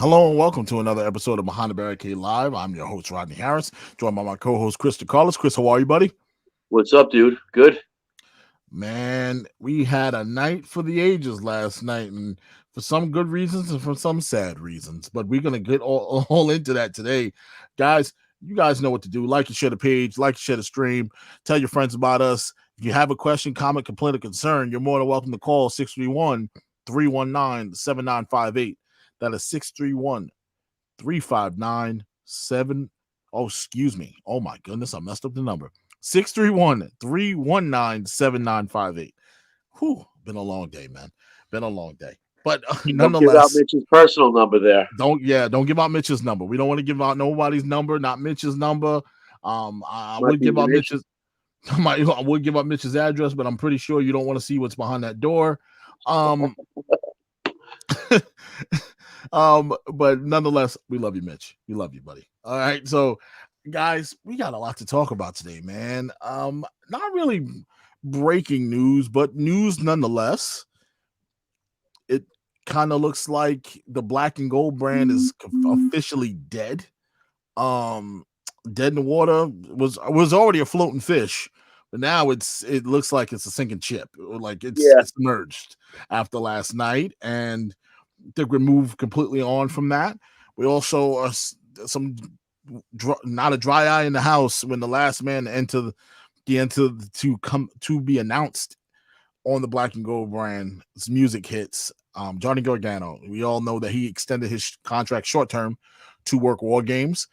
Hello and welcome to another episode of Behind the Barricade Live. I'm your host, Rodney Harris, joined by my co-host, Chris DeCarlos. Chris, how are you, buddy? What's up, dude? Good. Man, we had a night for the ages last night, and for some good reasons and for some sad reasons. But we're going to get all into that today. Guys, you guys know what to do. Like and share the page, like and share the stream, tell your friends about us. If you have a question, comment, complaint, or concern, you're more than welcome to call 631-319-7958. That is 631-359-7. Oh, excuse me. Oh, my goodness. I messed up the number. 631-319-7958. Whew. Been a long day, man. Been a long day. But Don't give out nonetheless, Mitch's personal number there. don't give out Mitch's number. We don't want to give out nobody's number, not Mitch's number. I would give out Mitch's. I would give out Mitch's address, but I'm pretty sure you don't want to see what's behind that door. But nonetheless, we love you, Mitch. We love you, buddy. All right, so guys, we got a lot to talk about today, man. Not really breaking news, but news nonetheless. It kind of looks like the black and gold brand is officially dead. Dead in the water was already a floating fish, but now it looks like it's a sinking ship. Like it's submerged after last night, and they're removed completely on from that. We also are not a dry eye in the house when the last man to be announced on the black and gold brand's music hits. Johnny Gargano. We all know that he extended his contract short term to work War Games.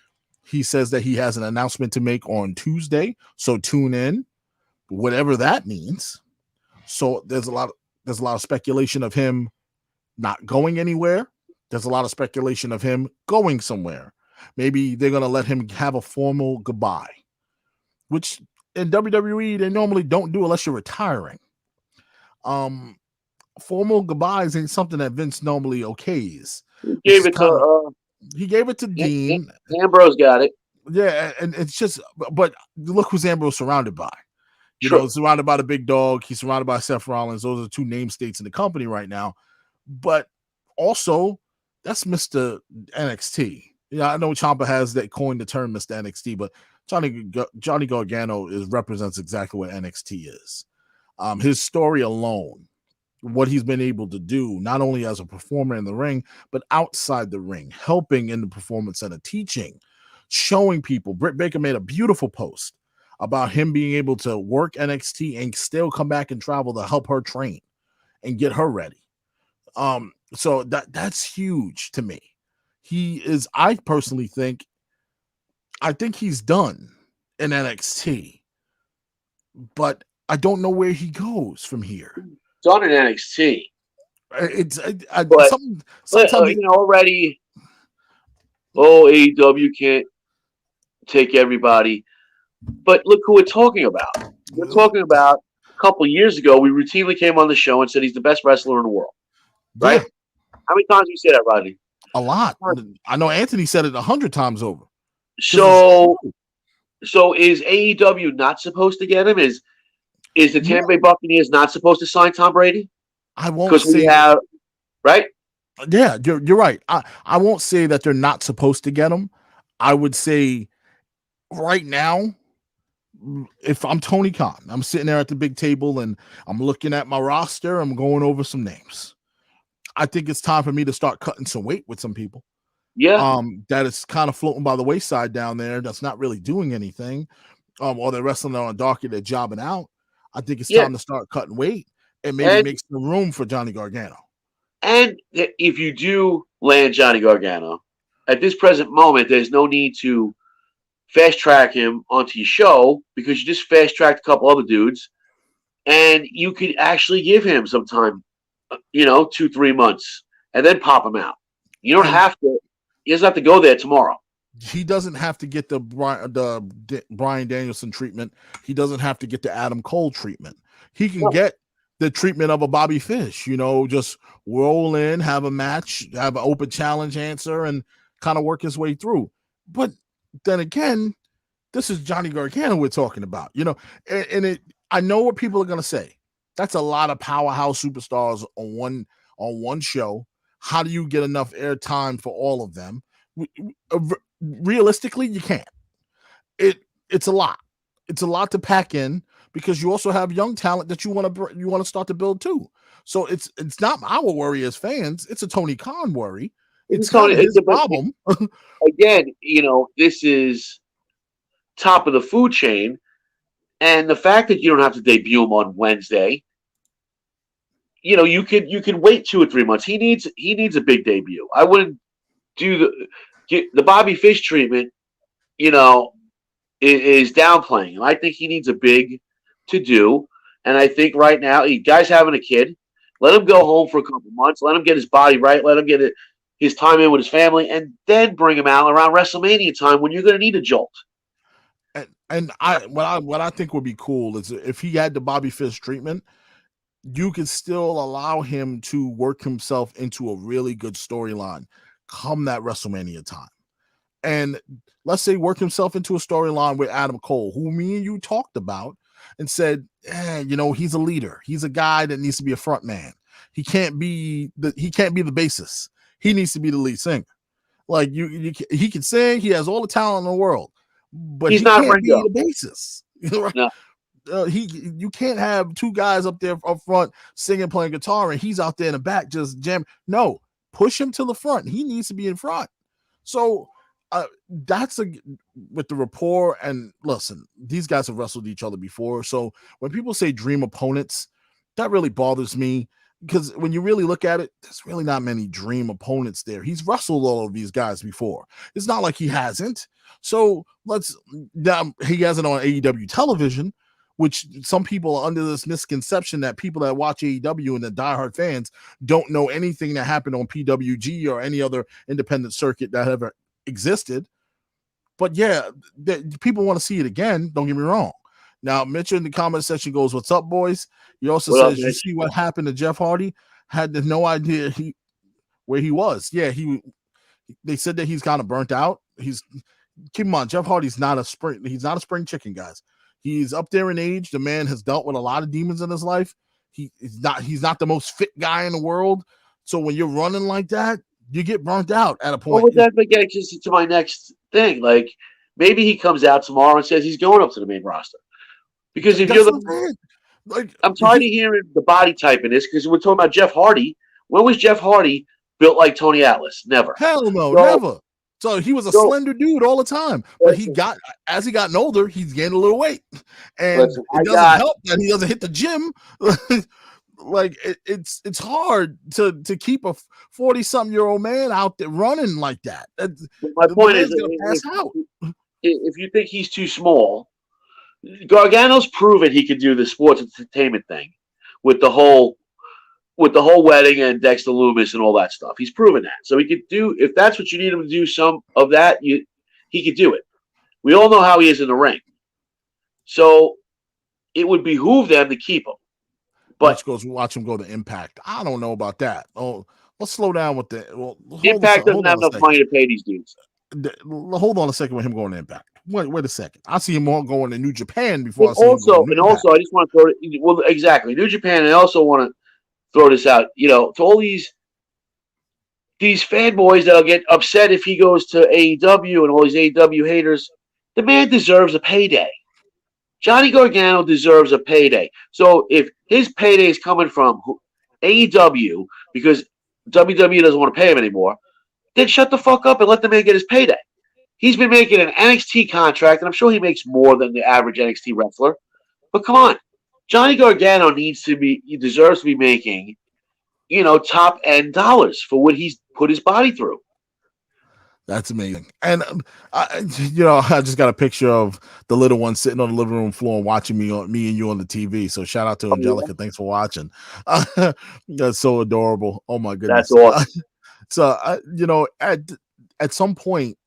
He says that he has an announcement to make on Tuesday, so tune in, whatever that means. So there's a lot of speculation of him not going anywhere. There's a lot of speculation of him going somewhere. Maybe they're going to let him have a formal goodbye, which in WWE they normally don't do unless you're retiring. Formal goodbyes ain't something that Vince normally okays. He gave it to Dean. Ambrose got it. Yeah, and it's just, but look who's Ambrose surrounded by. You know, surrounded by the big dog. He's surrounded by Seth Rollins. Those are the two name states in the company right now. But also, that's Mr. NXT. I know Ciampa has that coined the term Mr. NXT, but Johnny Gargano represents exactly what NXT is. His story alone, what he's been able to do, not only as a performer in the ring, but outside the ring, helping in the performance center, teaching, showing people. Britt Baker made a beautiful post about him being able to work NXT and still come back and travel to help her train and get her ready. So that's huge to me. I personally think he's done in NXT, but I don't know where he goes from here. Done in NXT. Already. AEW can't take everybody. But look who we're talking about. We're talking about a couple years ago. We routinely came on the show and said he's the best wrestler in the world. Right? Yeah. How many times have you said that, Rodney? A lot. I know Anthony said it 100 times over. So is AEW not supposed to get him? Is the Tampa Bay Buccaneers not supposed to sign Tom Brady? I won't say right? Yeah, you're right. I won't say that they're not supposed to get him. I would say right now, if I'm Tony Khan, I'm sitting there at the big table and I'm looking at my roster, I'm going over some names. I think it's time for me to start cutting some weight with some people. Yeah. That is kind of floating by the wayside down there. That's not really doing anything. Or they're wrestling on a docket, they're jobbing out. I think it's time to start cutting weight and maybe make some room for Johnny Gargano. And if you do land Johnny Gargano, at this present moment, there's no need to fast track him onto your show because you just fast tracked a couple other dudes, and you could actually give him some time, 2-3 months, and then pop him out. You don't have to. He doesn't have to go there tomorrow. He doesn't have to get the Bryan Danielson treatment. He doesn't have to get the Adam Cole treatment. He can get the treatment of a Bobby Fish, just roll in, have a match, have an open challenge answer, and kind of work his way through. But then again, this is Johnny Gargano we're talking about, I know what people are going to say. That's a lot of powerhouse superstars on one show. How do you get enough airtime for all of them? Realistically, you can't. It's a lot. It's a lot to pack in because you also have young talent that you want to start to build too. So it's not our worry as fans. It's a Tony Khan worry. It's kind of his problem. Again, this is top of the food chain, and the fact that you don't have to debut him on Wednesday, you can wait 2 or 3 months. He needs a big debut. I wouldn't do the Bobby Fish treatment. Is downplaying him. I think he needs a big to do, and I think right now, guy's having a kid. Let him go home for a couple months. Let him get his body right. Let him get his time in with his family, and then bring him out around WrestleMania time when you're going to need a jolt. And what I think would be cool is if he had the Bobby Fish treatment, you could still allow him to work himself into a really good storyline come that WrestleMania time. And let's say work himself into a storyline with Adam Cole, who me and you talked about and said, he's a leader. He's a guy that needs to be a front man. He can't be the basis. He needs to be the lead singer. Like he can sing. He has all the talent in the world, but he can't be the basis. Right? No. You can't have 2 guys up there up front singing, playing guitar, and he's out there in the back just jamming. No, push him to the front. He needs to be in front. So that's with the rapport. And listen, these guys have wrestled each other before. So when people say dream opponents, that really bothers me because when you really look at it, there's really not many dream opponents there. He's wrestled all of these guys before. It's not like he hasn't. So he hasn't on AEW television, which some people are under this misconception that people that watch AEW and the diehard fans don't know anything that happened on PWG or any other independent circuit that ever existed. But yeah, people want to see it again. Don't get me wrong. Now, Mitch in the comment section goes, "What's up, boys?" He also says, "You see what happened to Jeff Hardy? Had no idea where he was." Yeah, they said that he's kind of burnt out. Keep in mind, Jeff Hardy's not a spring. He's not a spring chicken, guys. He's up there in age. The man has dealt with a lot of demons in his life. He's not the most fit guy in the world. So when you're running like that, you get burnt out at a point. Well, that gets to my next thing. Like maybe he comes out tomorrow and says he's going up to the main roster. Because if I'm tired of hearing the body type in this because we're talking about Jeff Hardy. When was Jeff Hardy built like Tony Atlas? Never. Hell no, never. So he was a slender dude all the time. But as he gotten older, he's gained a little weight. And it doesn't help that he doesn't hit the gym. Like it's hard to keep a 40-something-year-old man out there running like that. My point is, if you think he's too small, Gargano's proven he could do the sports entertainment thing with the whole wedding and Dexter Lumis and all that stuff. He's proven that. So he could do, if that's what you need him to do, some of that, he could do it. We all know how he is in the ring. So it would behoove them to keep him. But watch him go to Impact. I don't know about that. Oh, let's slow down with the Impact doesn't have enough money to pay these dudes. Hold on a second with him going to Impact. Wait a second. I see him all going to New Japan before. Also, I just want to throw it. Well, exactly, New Japan. And I also want to throw this out. To all these fanboys that'll get upset if he goes to AEW and all these AEW haters. The man deserves a payday. Johnny Gargano deserves a payday. So if his payday is coming from AEW because WWE doesn't want to pay him anymore, then shut the fuck up and let the man get his payday. He's been making an NXT contract, and I'm sure he makes more than the average NXT wrestler. But come on, Johnny Gargano he deserves to be making, top end dollars for what he's put his body through. That's amazing. And I just got a picture of the little one sitting on the living room floor and watching me and you on the TV. So shout out to Angelica. Thanks for watching. That's so adorable. Oh my goodness. That's awesome. So at some point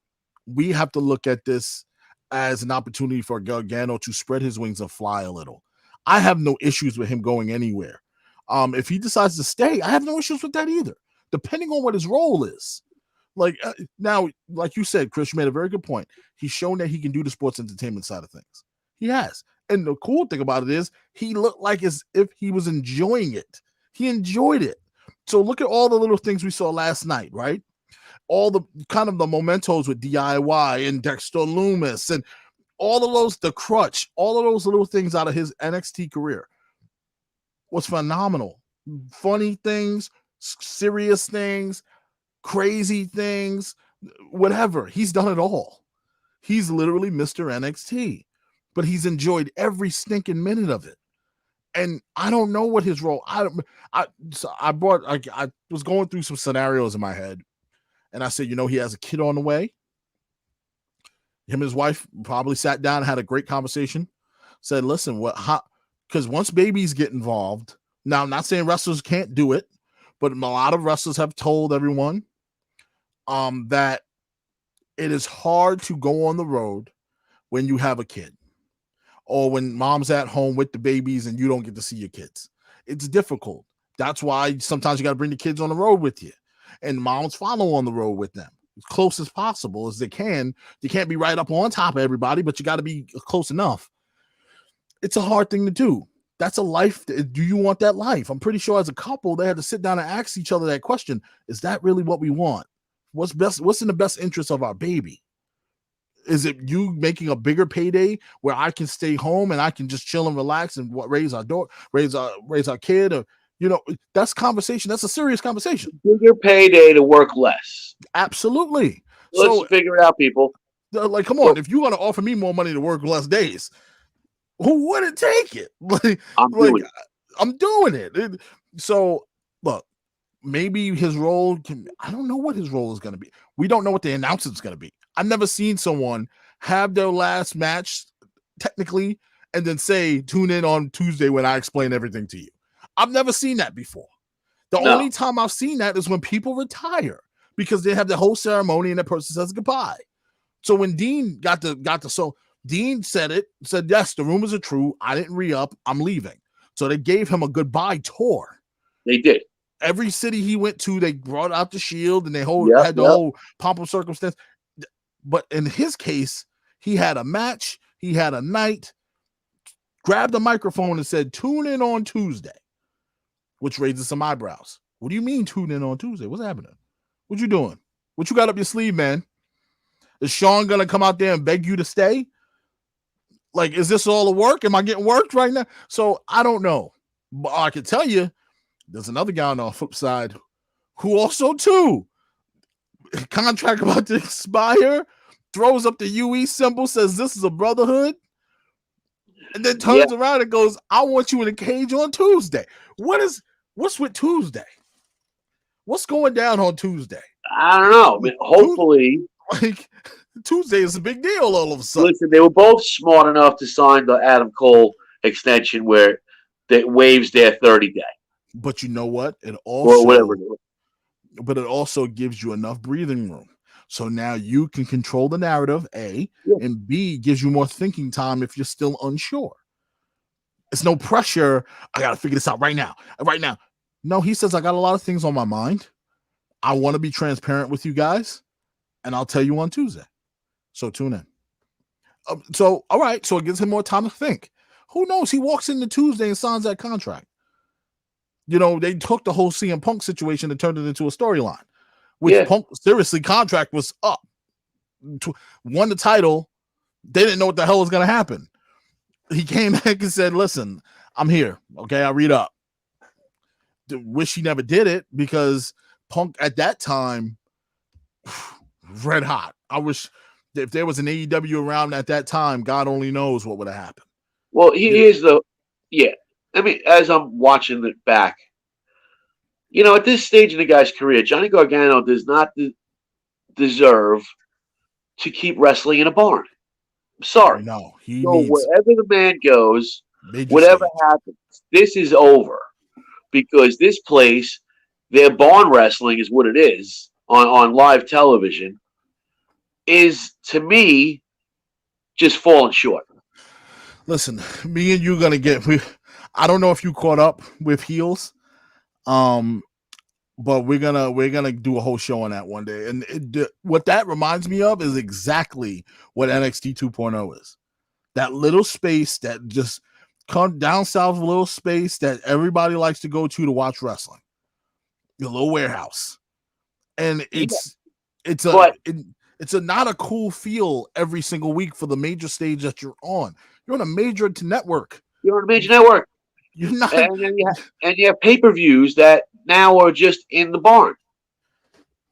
we have to look at this as an opportunity for Gargano to spread his wings and fly a little. I have no issues with him going anywhere. If he decides to stay, I have no issues with that either, depending on what his role is. Now, like you said, Chris, you made a very good point. He's shown that he can do the sports entertainment side of things. He has. And the cool thing about it is he looked like as if he was enjoying it. He enjoyed it. So look at all the little things we saw last night, right? All the kind of the mementos with DIY and Dexter Loomis and all of those, the crutch, all of those little things out of his NXT career was phenomenal. Funny things, serious things, crazy things, whatever. He's done it all. He's literally Mr. NXT, but he's enjoyed every stinking minute of it. And I don't know what his role. I was going through some scenarios in my head, and I said, he has a kid on the way. Him and his wife probably sat down and had a great conversation. Said, listen, because once babies get involved, now I'm not saying wrestlers can't do it, but a lot of wrestlers have told everyone that it is hard to go on the road when you have a kid or when mom's at home with the babies and you don't get to see your kids. It's difficult. That's why sometimes you got to bring the kids on the road with you, and moms follow on the road with them as close as possible as they can. You can't be right up on top of everybody, but you got to be close enough. It's a hard thing to do. That's a life. Do you want that life? I'm pretty sure as a couple, they had to sit down and ask each other that question. Is that really what we want? What's best? What's in the best interest of our baby? Is it you making a bigger payday where I can stay home and I can just chill and relax and raise our kid? Or, that's conversation. That's a serious conversation. Bigger payday to work less. Absolutely. Let's figure it out, people. Like, come on. If you want to offer me more money to work less days, who wouldn't take it? I'm doing it. So, look, maybe his role I don't know what his role is going to be. We don't know what the announcer is going to be. I've never seen someone have their last match technically and then say, tune in on Tuesday when I explain everything to you. I've never seen that before. The only time I've seen that is when people retire because they have the whole ceremony and that person says goodbye. So when Dean Dean said, yes, the rumors are true. I didn't re-up. I'm leaving. So they gave him a goodbye tour. They did. Every city he went to, they brought out the shield and they had the whole pomp of circumstance. But in his case, he had a match. He had a night, grabbed the microphone and said, tune in on Tuesday, which raises some eyebrows. What do you mean tune in on Tuesday? What's happening? What you doing? What you got up your sleeve, man? Is Sean going to come out there and beg you to stay? Like, is this all a work? Am I getting worked right now? So I don't know. But I can tell you, there's another guy on the flip side who also, too, contract about to expire, throws up the UE symbol, says this is a brotherhood, and then turns around and goes, I want you in a cage on Tuesday. What's with Tuesday? What's going down on Tuesday? I don't know. I mean, hopefully. Tuesday is a big deal all of a sudden. Listen, they were both smart enough to sign the Adam Cole extension where that waives their 30-day. But you know what? It also, or whatever. But it also gives you enough breathing room. So now you can control the narrative, A, and B, gives you more thinking time if you're still unsure. It's no pressure. I got to figure this out right now. Right now. No, he says, I got a lot of things on my mind. I want to be transparent with you guys, and I'll tell you on Tuesday. So tune in. All right. So it gives him more time to think. Who knows? He walks into Tuesday and signs that contract. They took the whole CM Punk situation and turned it into a storyline, which Punk seriously contract was up. Won the title. They didn't know what the hell was going to happen. He came back and said, listen, I'm here. Okay. I'll read up. Wish he never did it because Punk at that time, red hot. I wish if there was an AEW around at that time, God only knows what would have happened. Well, I mean, as I'm watching it back, at this stage in the guy's career, Johnny Gargano does not deserve to keep wrestling in a barn. I'm sorry. No, wherever the man goes, whatever happens, this is over because this place, their barn wrestling is what it is on live television, is to me just falling short. Listen, me and you gonna get. I don't know if you caught up with Heels, but we're gonna do a whole show on that one day. And what that reminds me of is exactly what NXT 2.0 is. That little space that just come down south, little space that everybody likes to go to watch wrestling. your little warehouse, and it's But a not a cool feel every single week for the major stage that you're on. You're on a major network. you're on a major network, You're not, and you have pay-per-views that now are just in the barn.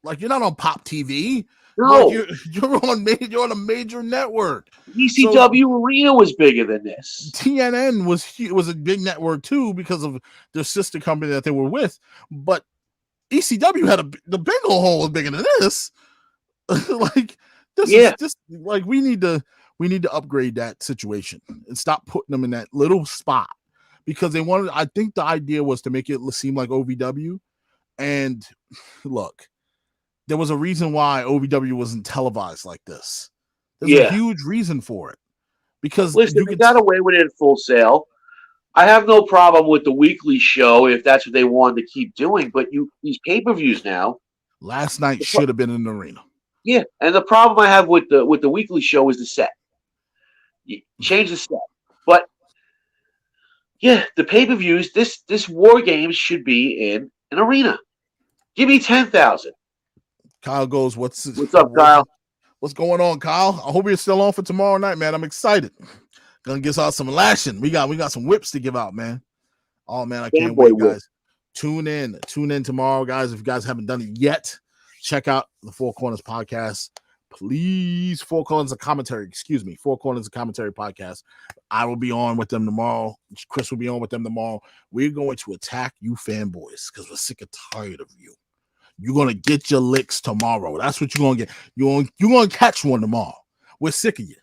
like you're not on Pop TV. No, Like you're on a major network. ECW Arena was bigger than this. TNN was a big network too because of their sister company that they were with, but ECW had the bingo hole was bigger than this. Like this is just like we need to upgrade that situation and stop putting them in that little spot because they wanted. I think the idea was to make it seem like OVW, and look, there was a reason why OVW wasn't televised like this. There's a huge reason for it because listen, they got away with it at Full Sail. I have no problem with the weekly show if that's what they wanted to keep doing, but these pay-per-views now. Last night should have been in the arena. Yeah, and the problem I have with the weekly show is the set. You change the set, but yeah, the pay-per-views. This War Games should be in an arena. Give me 10,000. Kyle goes, what's up, Kyle? What's going on, Kyle? I hope you're still on for tomorrow night, man. I'm excited. Gonna get us some lashing. We got some whips to give out, man. Oh man, I can't wait, guys. Tune in tomorrow, guys. If you guys haven't done it yet, check out the Four Corners podcast. Please, Four Corners of Commentary. Four Corners of Commentary podcast. I will be on with them tomorrow. Chris will be on with them tomorrow. We're going to attack you fanboys because we're sick and tired of you. You're gonna get your licks tomorrow. That's what you're gonna get. You're gonna catch one tomorrow. We're sick of you.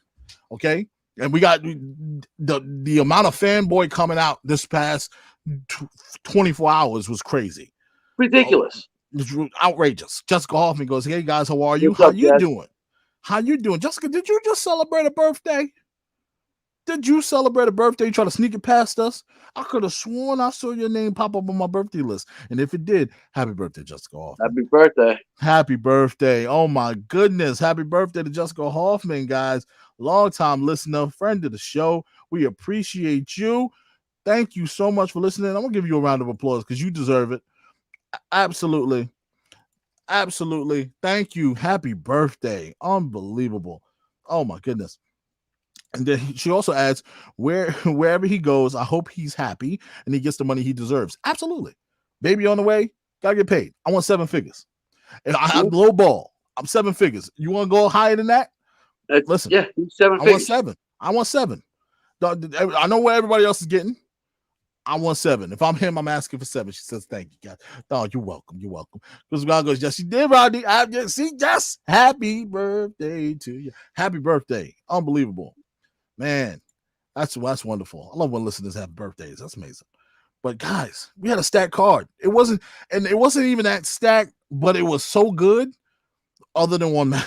Okay. And we got the amount of fanboy coming out this past 24 hours was crazy. Ridiculous. It was outrageous. Jessica Hoffman goes, hey guys, how are you? How you doing? How you doing? Jessica, did you just celebrate a birthday? Did you celebrate a birthday? Try to sneak it past us? I could have sworn I saw your name pop up on my birthday list. And if it did, happy birthday, Jessica Hoffman. Happy birthday. Happy birthday. Oh my goodness. Happy birthday to Jessica Hoffman, guys. Long-time listener, friend of the show. We appreciate you. Thank you so much for listening. I'm going to give you a round of applause because you deserve it. Absolutely. Absolutely. Thank you. Happy birthday. Unbelievable. Oh my goodness. And then she also adds, wherever he goes, I hope he's happy and he gets the money he deserves. Absolutely. Baby on the way, gotta get paid. I want 7 figures. And I'm low ball. I'm 7 figures. You want to go higher than that? Listen. Yeah, 7 figures. I want 7. I want 7. I know what everybody else is getting. I want 7. If I'm him, I'm asking for 7. She says, thank you, guys. Oh, you're welcome. You're welcome. Because God goes, yes, she did, Rodney. Yes. Happy birthday to you. Happy birthday. Unbelievable. Man, that's wonderful. I love when listeners have birthdays. That's amazing. But guys, we had a stacked card. It wasn't even that stacked, but it was so good. Other than one match.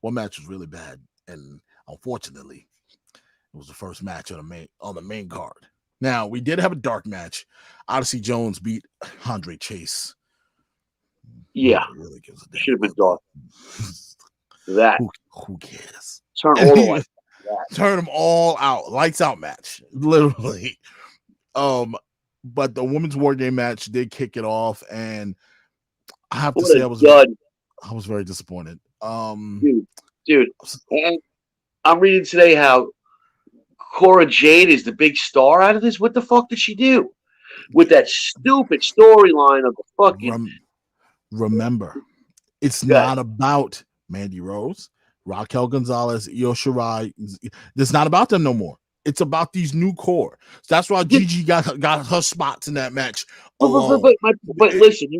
One match was really bad, and unfortunately, it was the first match on the main card. Now we did have a dark match. Odyssey Jones beat Andre Chase. Yeah, really gives a damn. Should have been dark. That who cares? Turn all the way. Turn them all out. Lights out match, literally. But the women's war game match did kick it off, and I have to say I was very disappointed. Dude, and I'm reading today how Cora Jade is the big star out of this. What the fuck did she do with that stupid storyline of the fucking? Remember, it's not about Mandy Rose, Raquel Gonzalez, Io Shirai. It's not about them no more. It's about these new core. So that's why Gigi got her spots in that match. But listen,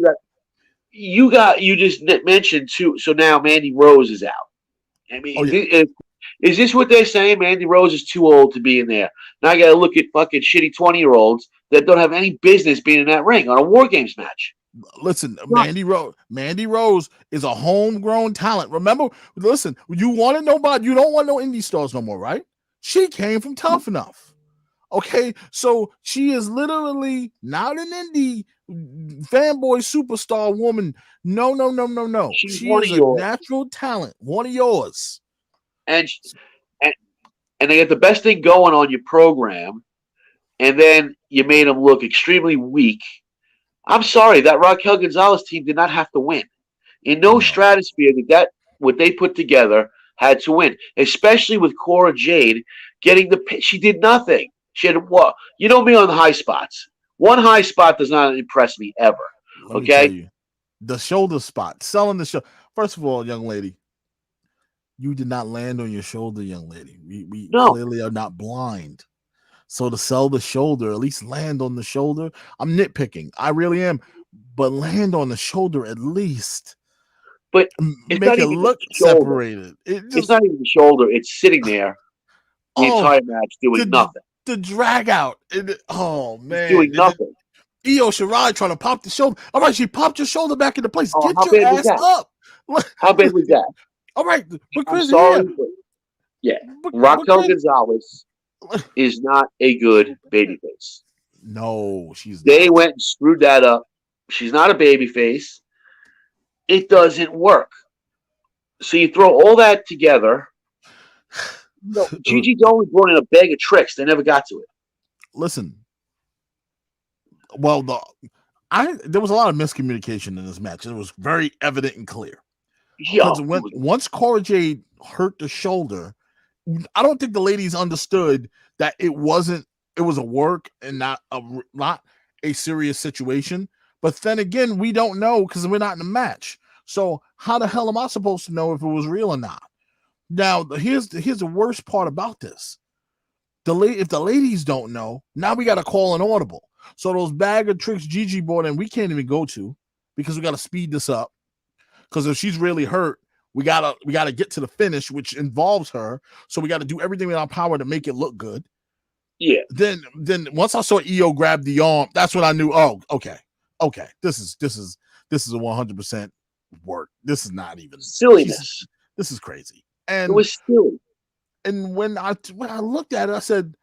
you just mentioned too. So now Mandy Rose is out. I mean, is this what they're saying? Mandy Rose is too old to be in there. Now I got to look at fucking shitty 20-year-olds that don't have any business being in that ring on a War Games match. Listen, Mandy Rose is a homegrown talent. Remember, listen, you don't want no indie stars no more, right? She came from Tough Enough. Okay, so she is literally not an indie fanboy superstar woman. No. She is a natural talent, one of yours. And they get the best thing going on your program, and then you made them look extremely weak I'm sorry, that Raquel Gonzalez team did not have to win. In no No. stratosphere did that what they put together had to win, especially with Cora Jade getting the. She did nothing. She had what? You know me on the high spots. One high spot does not impress me ever. Let me tell Okay, you, the shoulder spot, selling the show. First of all, young lady, you did not land on your shoulder, young lady. We no, clearly are not blind. So to sell the shoulder, at least land on the shoulder. I'm nitpicking. I really am. But land on the shoulder at least. but it's Make not it even the look shoulder. separated. It It's just not even the shoulder. It's sitting there the oh entire match doing the nothing. the drag out. Oh It's man. doing nothing. Io Shirai trying to pop the shoulder. All right, she popped your shoulder back into place. Oh, Get how your bad was ass that? up. How bad was that? All right, but I'm Chris sorry, here. but yeah, But Raquel Chris, Gonzalez is not a good babyface. no, she's They not. went and screwed that up. She's not a babyface. It doesn't work. So you throw all that together. No, Gigi Dolan brought in a bag of tricks. They never got to it. Listen, well, there was a lot of miscommunication in this match. It was very evident and clear. Yeah, Because once Cora Jade hurt the shoulder, I don't think the ladies understood that it was a work and not a serious situation. But then again, we don't know because we're not in the match. So how the hell am I supposed to know if it was real or not? Now, here's the worst part about this. If the ladies don't know, now we got to call an audible. So those bag of tricks Gigi bought in, we can't even go to because we got to speed this up. Because if she's really hurt, we gotta get to the finish, which involves her. So we got to do everything in our power to make it look good. yeah. Then once I saw Io grab the arm, that's when I knew. Oh, okay, this is a 100% work. This is not even Silliness. this is crazy. It And was silly. and when I looked at it, I said,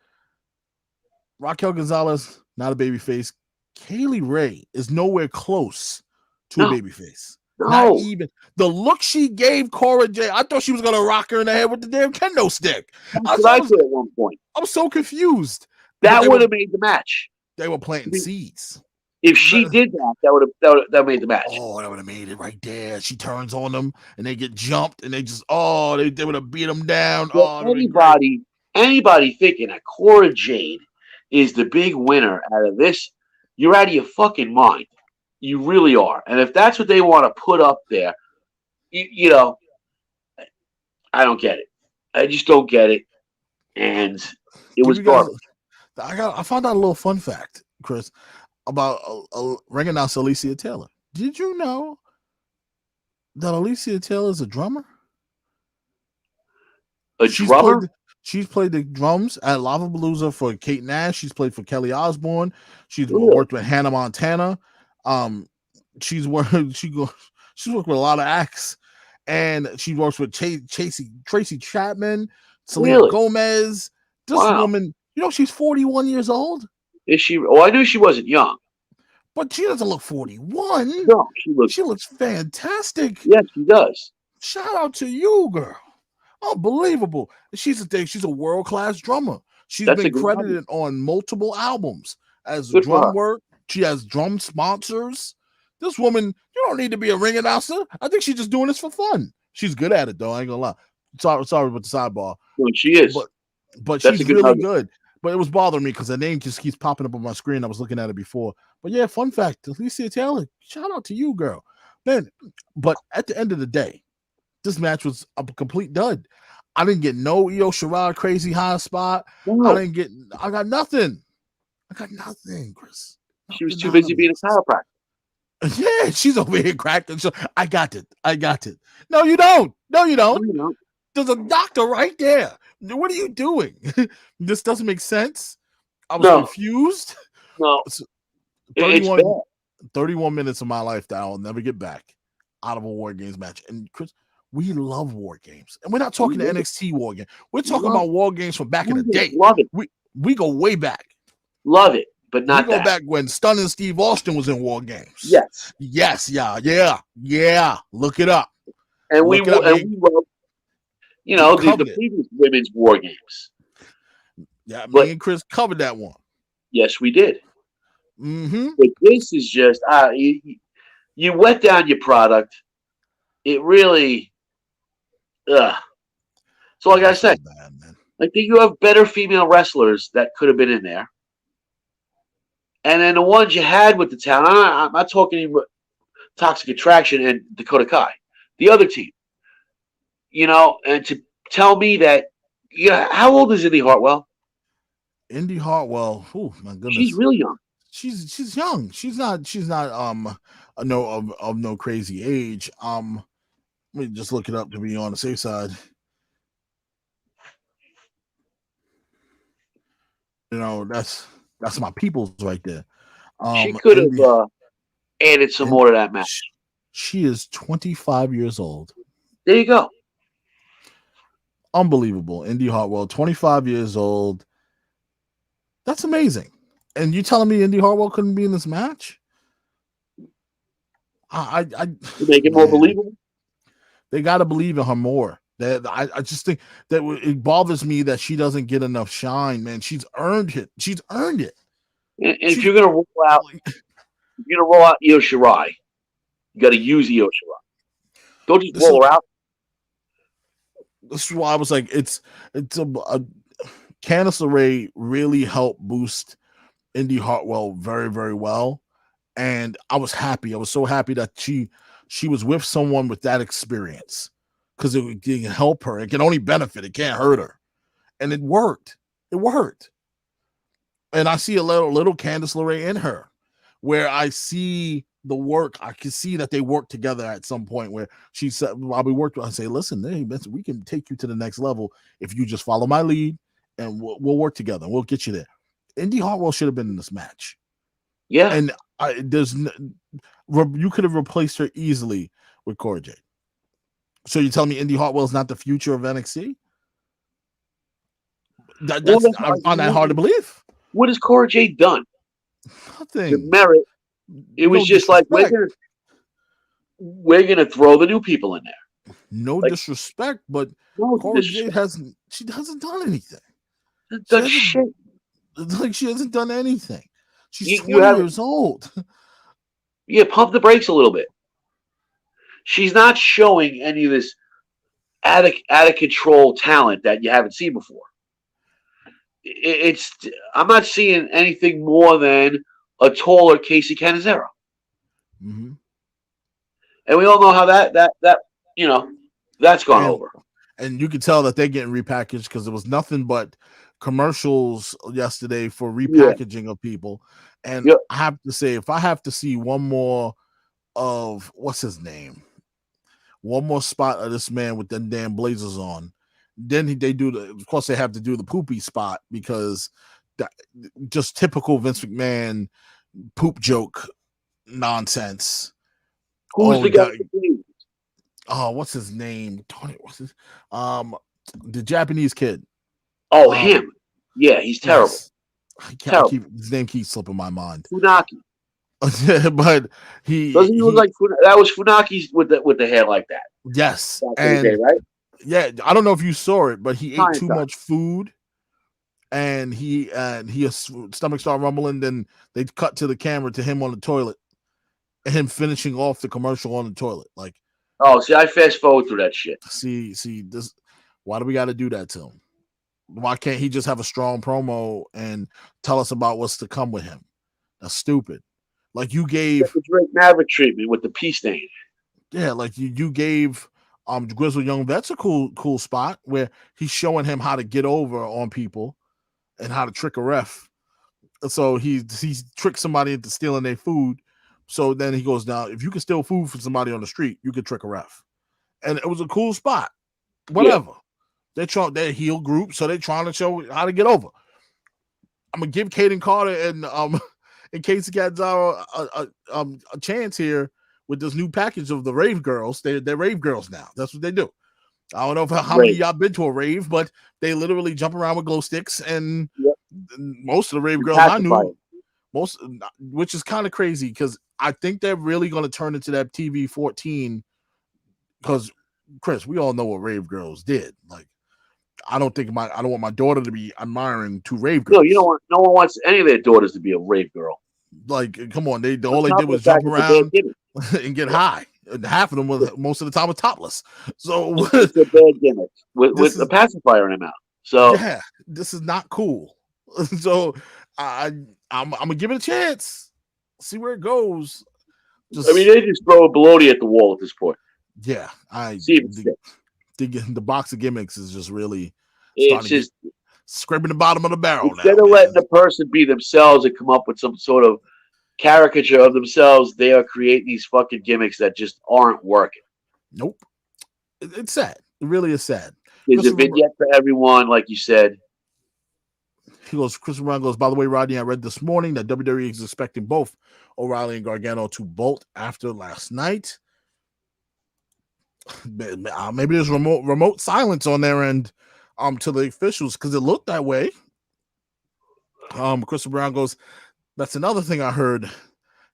Raquel Gonzalez, not a babyface. Kaylee Ray is nowhere close to a No, babyface. Not no. even the look she gave Cora J. I thought she was gonna rock her in the head with the damn kendo stick. That's what I thought at one point. I was so confused. That would have made the match. They were planting seeds. If she did that, that made the match. Oh, that would have made it right there. She turns on them and they get jumped and they just they would have beat them down. Well, anybody thinking that Cora Jade is the big winner out of this, you're out of your fucking mind. You really are. And if that's what they want to put up there, you know, I don't get it. I just don't get it. And it was garbage. I found out a little fun fact, Chris, about ring announcer Alicia Taylor. Did you know that Alicia Taylor is a drummer? Drummer? She's played the drums at Lollapalooza for Kate Nash. She's played for Kelly Osbourne. She's worked with Hannah Montana. She's worked with a lot of acts, and she works with Tracy Chapman, Selena Gomez. This woman, she's 41 years old. Is she? Oh, I knew she wasn't young. But she doesn't look 41. No, she looks fantastic. Yes, she does. Shout out to you, girl. Unbelievable. She's a world-class drummer. She's been credited on multiple albums as drum work. She has drum sponsors. This woman, you don't need to be a ring announcer. I think she's just doing this for fun. She's good at it, though. I ain't gonna lie. Sorry about the sidebar. Well, she is. But she's really good. But it was bothering me because her name just keeps popping up on my screen. I was looking at it before. But yeah, fun fact, Alicia Taylor, shout out to you, girl. Man, but at the end of the day, this match was a complete dud. I didn't get no Io Shirai crazy high spot. No. I got nothing. Chris. She was too busy being a chiropractor. Yeah, she's over here cracking. So I got it. No, you don't. There's a doctor right there. What are you doing? This doesn't make sense. I was confused. No. 31 minutes of my life that I'll never get back out of a War Games match. And Chris, we love War Games. And we're not talking to NXT War Games. We're talking about War Games from back in the day. Love it. We go way back. Love it, but not we go back when Stunning Steve Austin was in War Games. Yes. Yeah. Look it up. And we love, the previous women's War Games. Yeah, me and Chris covered that one. Yes, we did. Mm-hmm. But this is just you wet down your product. It really, ugh. So like Yeah, I it's real said, bad, man. I think you have better female wrestlers that could have been in there. And then the ones you had with the talent, I'm not talking about Toxic Attraction and Dakota Kai, the other team, and to tell me that, how old is Indy Hartwell? Indy Hartwell. Oh my She's goodness. really young. She's young. She's not no of no crazy age. Let me just look it up to be on the safe side. That's my peoples right there. She could Indy, have added some and more to that match. she is 25 years old. There you go. Unbelievable. Indy Hartwell, 25 years old. That's amazing. And you telling me Indy Hartwell couldn't be in this match? I To make it more man, believable. they got to believe in her more. That I just think that it bothers me that she doesn't get enough shine, man. She's earned it. She's earned it. And if She's you're gonna roll out, Io Shirai, you got to use Io Shirai. Don't just this is roll her out. this is why I was like, it's a Candice LeRae really helped boost Indy Hartwell very, very well. And I was happy. I was so happy that she was with someone with that experience, because it can help her. It can only benefit. It can't hurt her. And it worked. It worked. And I see a little Candice LeRae in her, where I see the work. I can see that they work together at some point where she said, I'll be worked with. I say, listen, hey, we can take you to the next level if you just follow my lead, and we'll work together. We'll get you there. Indy Hartwell should have been in this match. Yeah. And you could have replaced her easily with Cora Jade. So you tell me Indy Hartwell is not the future of NXT? I find that hard to believe. What has Cora Jade done? Nothing. The merit. It was just like we're gonna throw the new people in there. No disrespect, but Cora Jade hasn't done anything. Shit. Like, she hasn't done anything. She's 20 years old. Yeah, pump the brakes a little bit. She's not showing any of this out of control talent that you haven't seen before. I'm not seeing anything more than a taller Casey Canizero. Mm-hmm. And we all know how that's gone over. And you can tell that they're getting repackaged, because there was nothing but commercials yesterday for repackaging of people. And I have to say, if I have to see one more of what's his name, one more spot of this man with them damn blazers on, then they do of course they have to do the poopy spot, because just typical Vince McMahon poop joke nonsense. Who's the guy? Oh, what's his name? Tony, what's his the Japanese kid. Oh, him. Yeah, he's terrible. Yes. His name keeps slipping my mind. Funaki. But he look like that was Funaki's with the hair like that. Yes. And right? Yeah, I don't know if you saw it, but he ate too much food, and his stomach started rumbling. Then they cut to the camera to him on the toilet, and him finishing off the commercial on the toilet. Like, oh, see, I fast forward through that shit. See this. Why do we got to do that to him? Why can't he just have a strong promo and tell us about what's to come with him? That's stupid. Like, you gave the Drake Maverick treatment with the pee stain. Yeah, like you gave Grizzled Young Vet's a cool spot where he's showing him how to get over on people and how to trick a ref. So he tricked somebody into stealing their food. So then he goes, now, if you can steal food from somebody on the street, you can trick a ref. And it was a cool spot. Whatever. Yeah. They're heel group, so they're trying to show how to get over. I'm gonna give Kaden Carter and Casey Catanzaro a chance here with this new package of the rave girls. They're rave girls now. That's what they do. I don't know how many of y'all been to a rave, but they literally jump around with glow sticks, and most of the rave girls I knew, which is kind of crazy, because I think they're really going to turn into that TV 14, because Chris, we all know what rave girls did. Like, I don't want my daughter to be admiring two rave girls. No, you don't want. No one wants any of their daughters to be a rave girl. Like, come on, On all they top did of was the fact jump it's a bad around gimmick. and get Yeah. high. And half of them was most of the time were topless. So It's a bad gimmick this with a is pacifier in their mouth. So yeah, this is not cool. So I'm gonna give it a chance, see where it goes. I mean, Just they just throw a baloney at the wall at this point. yeah, I See if it sticks. the box of gimmicks is just really It's starting to get just scraping the bottom of the barrel instead now, of letting man. the person be themselves and come up with some sort of caricature of themselves, they are creating these fucking gimmicks that just aren't working. Nope, it's sad. It really is sad. There's a Christopher, vignette for everyone, like you said. Chris Brown goes, by the way, Rodney, I read this morning that WWE is expecting both O'Reilly and Gargano to bolt after last night. Maybe there's remote silence on their end to the officials because it looked that way. Chris Brown goes, that's another thing I heard.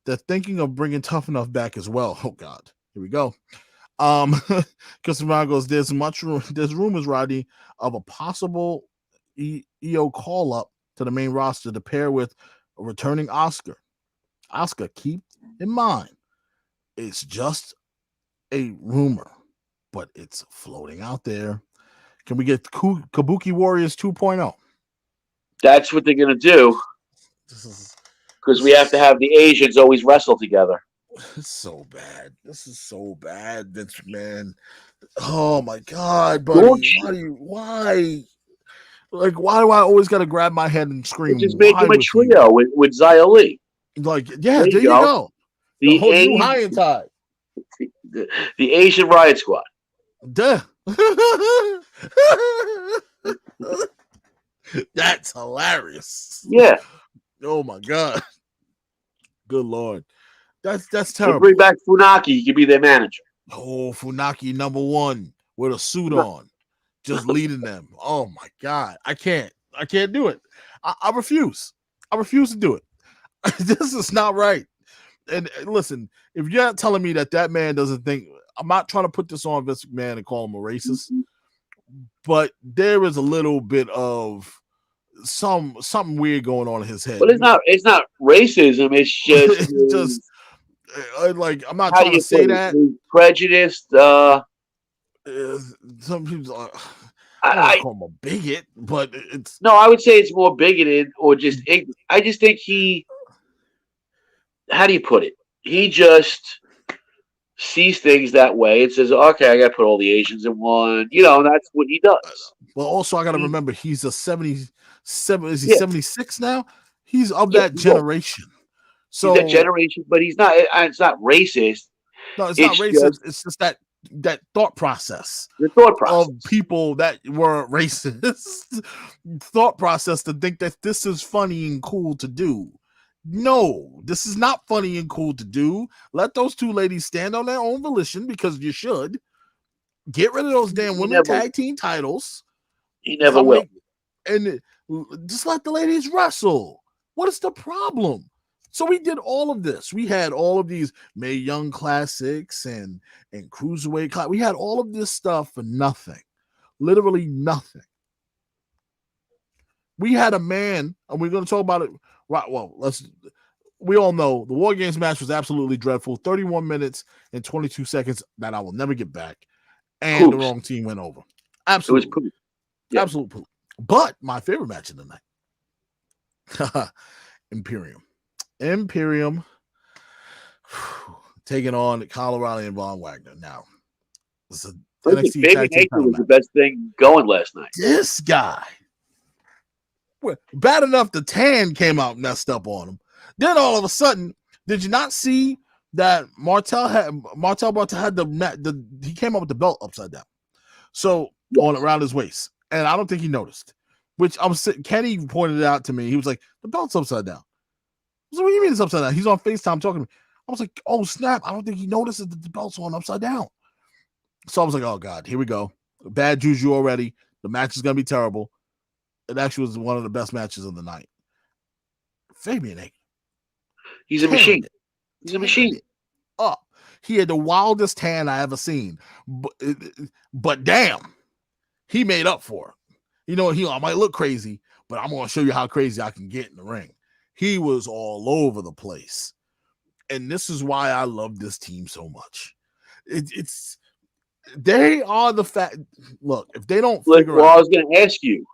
They're thinking of bringing Tough Enough back as well. Oh God, here we go. Chris Brown goes, there's rumors, Rodney, of a possible EO call up to the main roster to pair with a returning Oscar. Oscar, keep in mind, it's just a rumor, but it's floating out there. Can we get Kabuki Warriors 2.0? That's what they're gonna do because we have to have the Asians always wrestle together. It's so bad. This is so bad, Vince McMahon. Oh my God, buddy. Why? Like, why do I always got to grab my head and scream? Just make Why them a with you? trio with Xia Li. Like, yeah, there you go. The whole new high and tie. The Asian Riot Squad. Duh. That's hilarious. Yeah. Oh my God. Good Lord. That's They terrible. bring back Funaki. He could be their manager. Oh, Funaki #1 with a suit on, just leading them. Oh my God. I can't do it. I refuse. I refuse to do it. This is not right. And listen, if you're not telling me that man doesn't think, I'm not trying to put this on Vince McMahon and call him a racist, but there is a little bit of something weird going on in his head. But it's not racism. It's just it's just like, I'm not how trying do you to say put that. it? He's prejudiced. Some people I don't call him a bigot, but it's no. I would say it's more bigoted or just ignorant. I just think he. How do you put it? He just sees things that way and says, "Okay, I got to put all the Asians in one." You know, that's what he does. Well, also I got to remember he's a 77. Is he Yeah. 76 now? He's of Yeah, that generation. So he's that generation, but he's not. It's not racist. No, it's not racist. It's just that thought process. The thought process of people that were racist thought process to think that this is funny and cool to do. No, this is not funny and cool to do. Let those two ladies stand on their own volition because you should. Get rid of those damn women tag team titles. He never will. And just let the ladies wrestle. What is the problem? So we did all of this. We had all of these Mae Young classics and cruiserweight. We had all of this stuff for nothing, literally nothing. We had a man, and we're going to talk about it. Right. Well, we all know the War Games match was absolutely dreadful. 31 minutes and 22 seconds that I will never get back, and the wrong team went over. Absolutely, it was yeah. Absolute poop. But my favorite match of the night, Imperium taking on Kyle O'Reilly and Von Wagner. Now, this is NXT Baby Nature was the best thing going last night. This guy, bad enough the tan came out messed up on him. Then all of a sudden, did you not see that Martel had he came up with the belt upside down, so on around his waist, and I don't think he noticed. Which Kenny pointed it out to me. He was like, "The belt's upside down." So what do you mean it's upside down? He's on FaceTime talking to me. I was like, oh, snap. I don't think he notices that the belt's on upside down. So I was like, oh, God, here we go. Bad juju already. The match is going to be terrible. It actually was one of the best matches of the night. Fabian Aiken. He's a machine. He's a machine. Up. He had the wildest tan I ever seen. But damn, he made up for it. You know, I might look crazy, but I'm going to show you how crazy I can get in the ring. He was all over the place. And this is why I love this team so much. They are the fact. Look, if they don't figure I out, was going to ask you.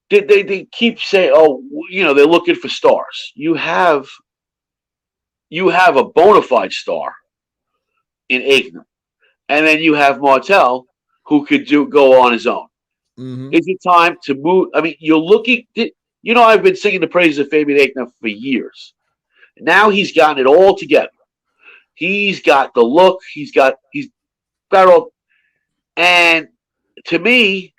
They keep saying, "Oh, they're looking for stars." You have a bona fide star in Aikman, and then you have Martel, who could go on his own. mm-hmm. Is it time to move? I mean, you're looking. I've been singing the praises of Fabian Aikman for years. Now he's gotten it all together. He's got the look. He's got all. And to me,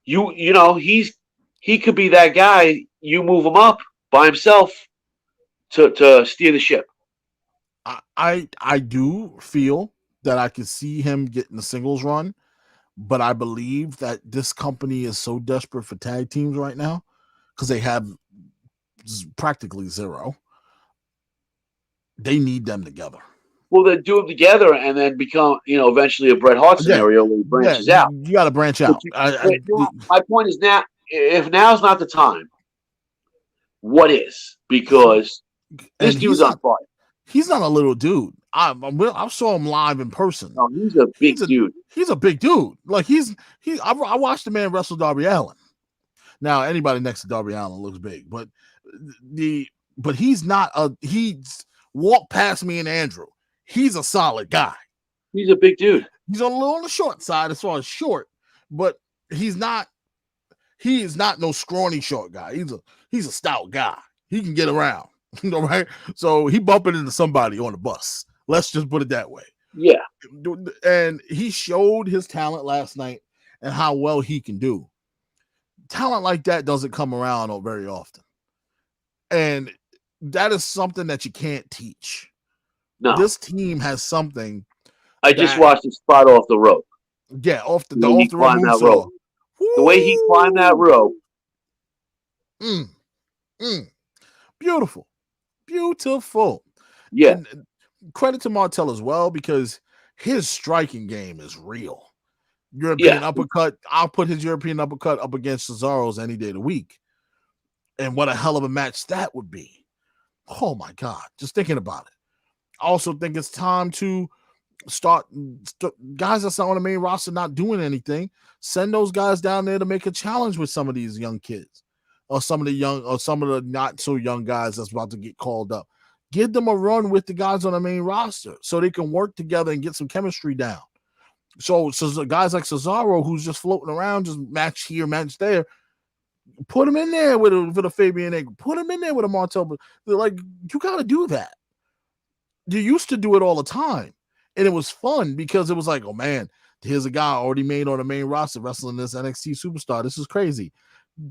he could be that guy. You move him up by himself to steer the ship. I do feel that I could see him getting the singles run, but I believe that this company is so desperate for tag teams right now because they have practically zero. They need them together. Well, then do them together and then become, eventually a Bret Hart scenario where he branches out. You got to branch out. My point is now, if now's not the time, what is? Because this dude's on fire. He's not a little dude. I saw him live in person. No, he's a big dude. He's a big dude. Like I watched the man wrestle Darby Allin. Now anybody next to Darby Allin looks big, but he's not he's walked past me and Andrew. He's a solid guy. He's a big dude. He's a little on the short side as far as short, but he is not no scrawny short guy. He's a stout guy. He can get around. Right? So he bumping into somebody on the bus. Let's just put it that way. Yeah. And he showed his talent last night and how well he can do. Talent like that doesn't come around very often. And that is something that you can't teach. No. This team has something. I just watched the spot off the rope. Yeah, off the rope. The way he climbed that rope. Beautiful. Beautiful. Yeah. And credit to Martel as well because his striking game is real. European uppercut. I'll put his European uppercut up against Cesaro's any day of the week. And what a hell of a match that would be. Oh my God. Just thinking about it. I also think it's time to start guys that's not on the main roster not doing anything. Send those guys down there to make a challenge with some of these young kids. Or some of the not so young guys that's about to get called up. Give them a run with the guys on the main roster so they can work together and get some chemistry down. So guys like Cesaro, who's just floating around, just match here, match there, put him in there with a Fabian Egg, put him in there with a Martel. But like, you got to do that. You used to do it all the time, and it was fun because it was like, oh man, here's a guy already made on the main roster wrestling this NXT superstar. This is crazy.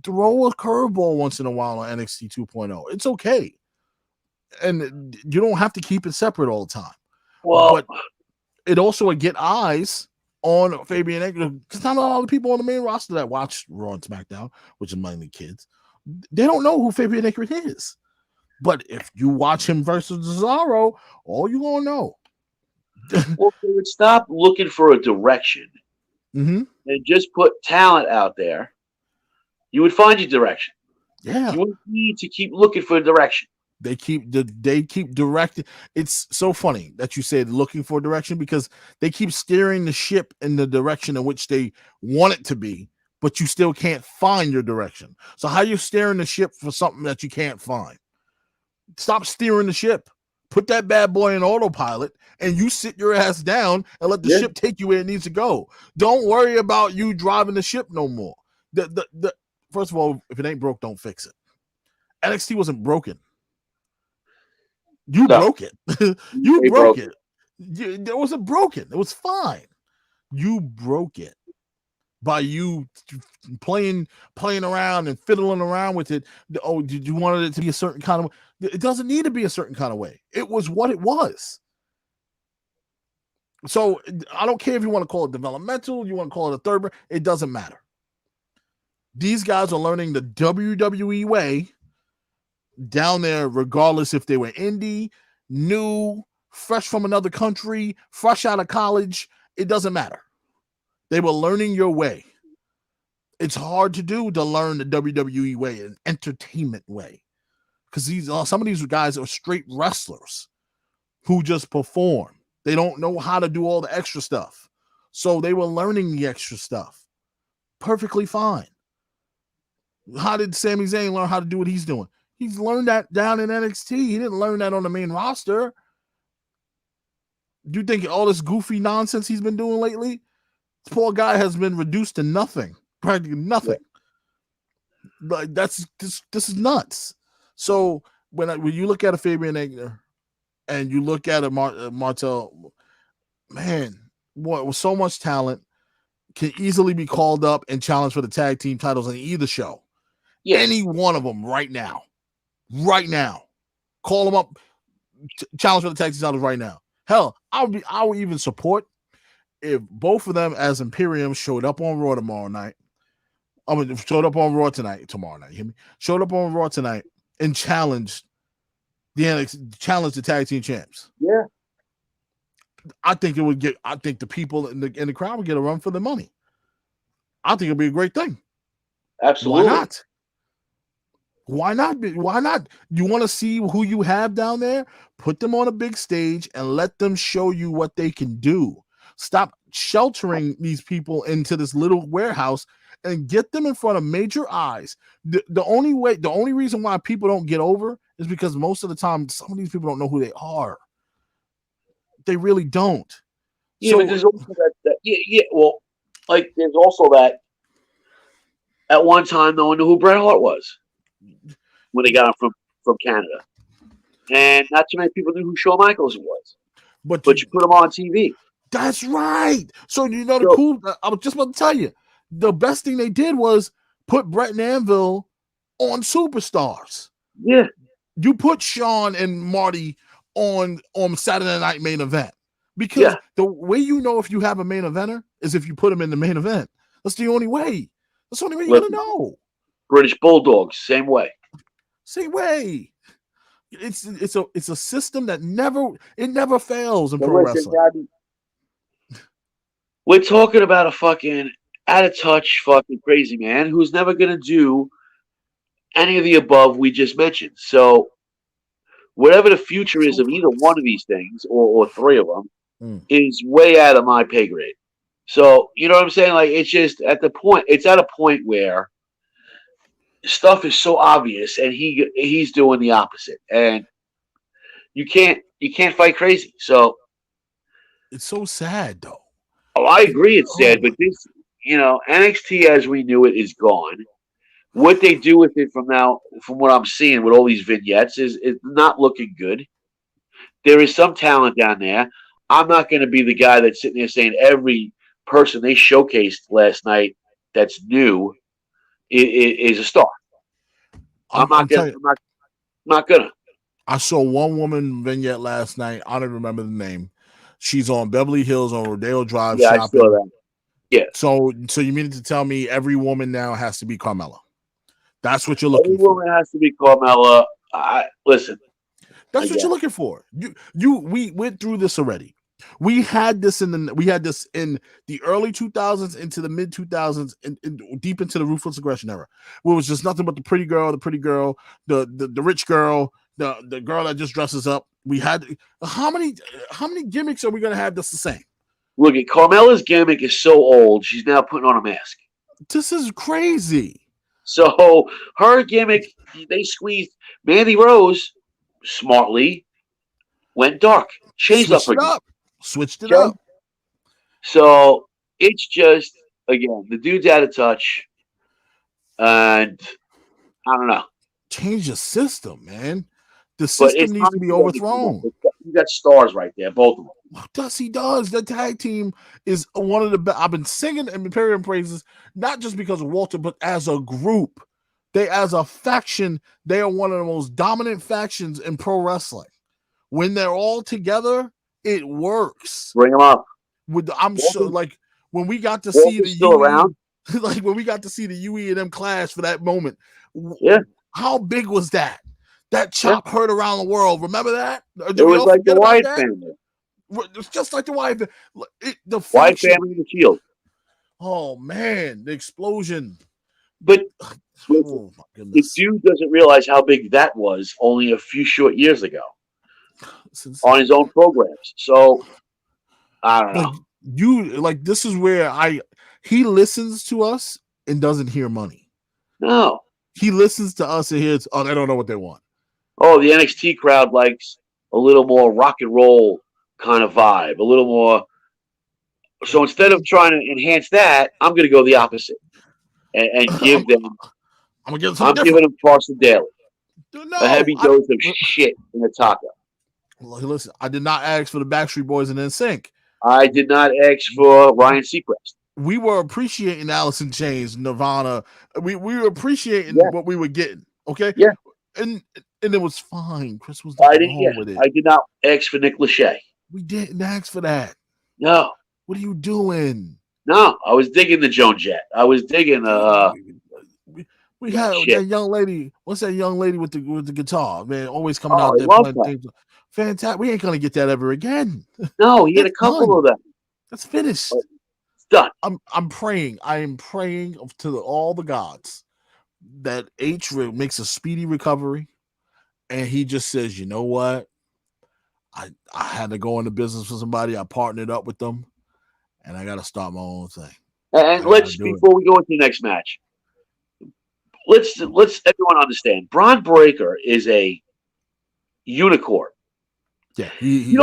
Throw a curveball once in a while on NXT 2.0. It's okay. And you don't have to keep it separate all the time. Well, but it also would get eyes on Fabian Egger because not a lot of people on the main roster that watch Raw and SmackDown, which is mainly kids, they don't know who Fabian Egger is. But if you watch him versus Cesaro, all you're going to know. Well, they would stop looking for a direction and just put talent out there. You would find your direction. Yeah. You wouldn't need to keep looking for a direction. They keep directing. It's so funny that you said looking for direction because they keep steering the ship in the direction in which they want it to be, but you still can't find your direction. So how you steering the ship for something that you can't find? Stop steering the ship. Put that bad boy in autopilot and you sit your ass down and let the ship take you where it needs to go. Don't worry about you driving the ship no more. First of all, if it ain't broke, don't fix it. NXT wasn't broken. You broke it. You broke it. It wasn't broken. It was fine. You broke it by you playing around and fiddling around with it. Oh, did you wanted it to be a certain kind of way? It doesn't need to be a certain kind of way. It was what it was. So I don't care if you want to call it developmental, you want to call it a third, it doesn't matter. These guys are learning the WWE way down there, regardless if they were indie, new, fresh from another country, fresh out of college. It doesn't matter. They were learning your way. It's hard to do to learn the WWE way, an entertainment way, because some of these guys are straight wrestlers who just perform. They don't know how to do all the extra stuff, so they were learning the extra stuff. Perfectly fine. How did Sami Zayn learn how to do what he's doing? He's learned that down in NXT. He didn't learn that on the main roster. Do you think all this goofy nonsense he's been doing lately? This poor guy has been reduced to nothing, practically nothing. Yeah. Like this is nuts. So when you look at a Fabian Aichner and you look at a Martel, man, what with so much talent, can easily be called up and challenged for the tag team titles on either show. Yes. Any one of them right now. Call them up, challenge for the tag team titles right now. Hell, I would even support if both of them as Imperium showed up on Raw tomorrow night. Showed up on Raw tomorrow night. You hear me? Showed up on Raw tonight and challenged the tag team champs. Yeah. I think the people in the crowd would get a run for their money. I think it'd be a great thing. Absolutely. Why not? Why not? You want to see who you have down there? Put them on a big stage and let them show you what they can do. Stop sheltering these people into this little warehouse and get them in front of major eyes. The only reason why people don't get over is because most of the time some of these people don't know who they are. They really don't. Yeah, but there's also that well, like there's also that at one time no one knew who Bret Hart was when they got him from Canada. And not too many people knew who Shawn Michaels was. But you put him on TV. That's right. So I was just about to tell you, the best thing they did was put Bret and Anvil on Superstars. Yeah. You put Shawn and Marty on Saturday Night Main Event. Because the way you know if you have a main eventer is if you put them in the main event. That's the only way. That's the only way you're going to know. British Bulldogs, same way. Same way. It's a system that never fails in pro wrestling. We're talking about a fucking out of touch fucking crazy man who's never going to do any of the above we just mentioned. So whatever the future is of either one of these things or three of them is way out of my pay grade. So, you know what I'm saying? Like, it's just at a point where stuff is so obvious and he's doing the opposite. And you can't fight crazy. So it's so sad though. Oh, I agree it's sad, but this, NXT as we knew it is gone. What they do with it from what I'm seeing with all these vignettes is not looking good. There is some talent down there. I'm not going to be the guy that's sitting there saying every person they showcased last night that's new is a star. I'm not gonna. I saw one woman vignette last night. I don't remember the name. She's on Beverly Hills on Rodeo Drive shopping. I saw that. Yeah. So you mean to tell me every woman now has to be Carmella? That's what you're looking for. Every woman has to be Carmella. Listen. That's what you're looking for. We went through this already. We had this in the early 2000s into the mid 2000s and deep into the Ruthless Aggression era, where it was just nothing but the pretty girl, the rich girl, the girl that just dresses up. We had how many gimmicks are we gonna have that's the same? Look, Carmella's gimmick is so old, she's now putting on a mask. This is crazy. So her gimmick, they squeezed. Mandy Rose smartly went dark, changed up her gimmick. Switched it up. So it's just, again, the dude's out of touch. And I don't know. Change the system, man. The system needs to be overthrown. You got stars right there, both of them. Yes, he does. The tag team is one of the best. I've been singing Imperium praises, not just because of Walter, but as a group. As a faction, they are one of the most dominant factions in pro wrestling. When they're all together, it works. Bring them up. When we got to see the UE, like when we got to see the UE and them clash for that moment. Yeah. How big was that? That chop heard around the world. Remember that? It was like the Wyatt family. It's just like the Wyatt family. The Wyatt family and the Shield. Oh man, the explosion. But Oh my the goodness. dude doesn't realize how big that was only a few short years ago on his own programs. So I don't know. This is where he listens to us and doesn't hear money. No. He listens to us and hears, oh, they don't know what they want. Oh, the NXT crowd likes a little more rock and roll kind of vibe, a little more. So instead of trying to enhance that, I'm going to go the opposite and give them. I'm gonna give them I'm something giving different. them Carson Daly, No, a heavy dose of shit in the taco. Listen, I did not ask for the Backstreet Boys and NSYNC. I did not ask for Ryan Seacrest. We were appreciating Alice in Chains, Nirvana. We were appreciating what we were getting. Okay. Yeah. And it was fine. Chris was I not didn't. wrong with it. I did not ask for Nick Lachey. We didn't ask for that. No. What are you doing? No, I was digging the Joan Jett. I was digging. We had that young lady. What's that young lady with the guitar? Man, always coming out there playing things. Fantastic. We ain't gonna get that ever again. No, he had a couple of them. That's finished. It's done. I'm praying. I am praying to all the gods that H makes a speedy recovery, and he just says, you know what? I had to go into business with somebody. I partnered up with them, and I got to start my own thing. And let's before we go into the next match, let's everyone understand. Bron Breakker is a unicorn. Yeah, you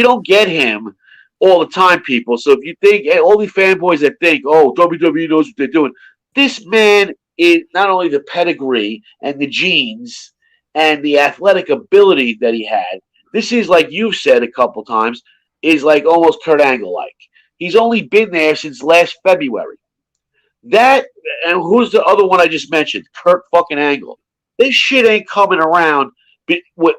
don't get him all the time, people. So if you think all these fanboys that think, oh, WWE knows what they're doing, this man is not only the pedigree and the genes and the athletic ability that he had. This is, like you've said a couple times, is like almost Kurt Angle like. He's only been there since last February. That, and who's the other one I just mentioned? Kurt fucking Angle. This shit ain't coming around. What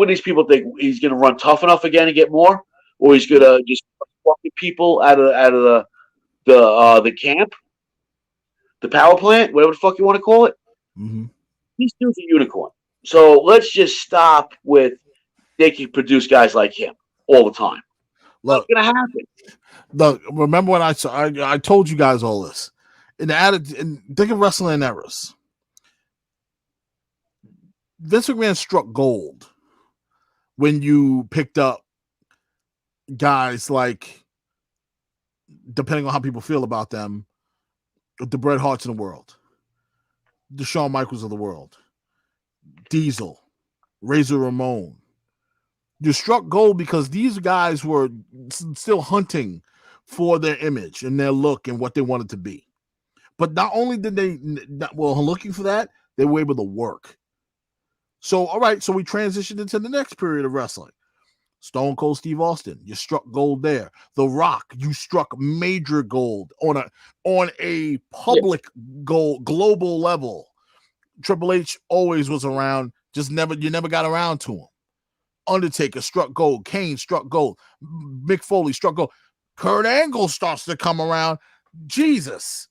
these people think? He's going to run tough enough again and get more? Or he's going to just fucking people out of the camp? The power plant? Whatever the fuck you want to call it? Mm-hmm. These dude's a unicorn. So let's just stop with they can produce guys like him all the time. What's going to happen? Look, remember when I told you guys all this. Think of wrestling eras. Vince McMahon struck gold when you picked up guys like, depending on how people feel about them, the Bret Harts in the world, the Shawn Michaels of the world, Diesel, Razor Ramon. You struck gold because these guys were still hunting for their image and their look and what they wanted to be. But not only did they, looking for that, they were able to work. So, all right, so we transitioned into the next period of wrestling. Stone Cold Steve Austin, you struck gold there. The Rock, you struck major gold on a public gold, global level. Triple H always was around, you never got around to him. Undertaker struck gold. Kane struck gold. Mick Foley struck gold. Kurt Angle starts to come around. Jesus.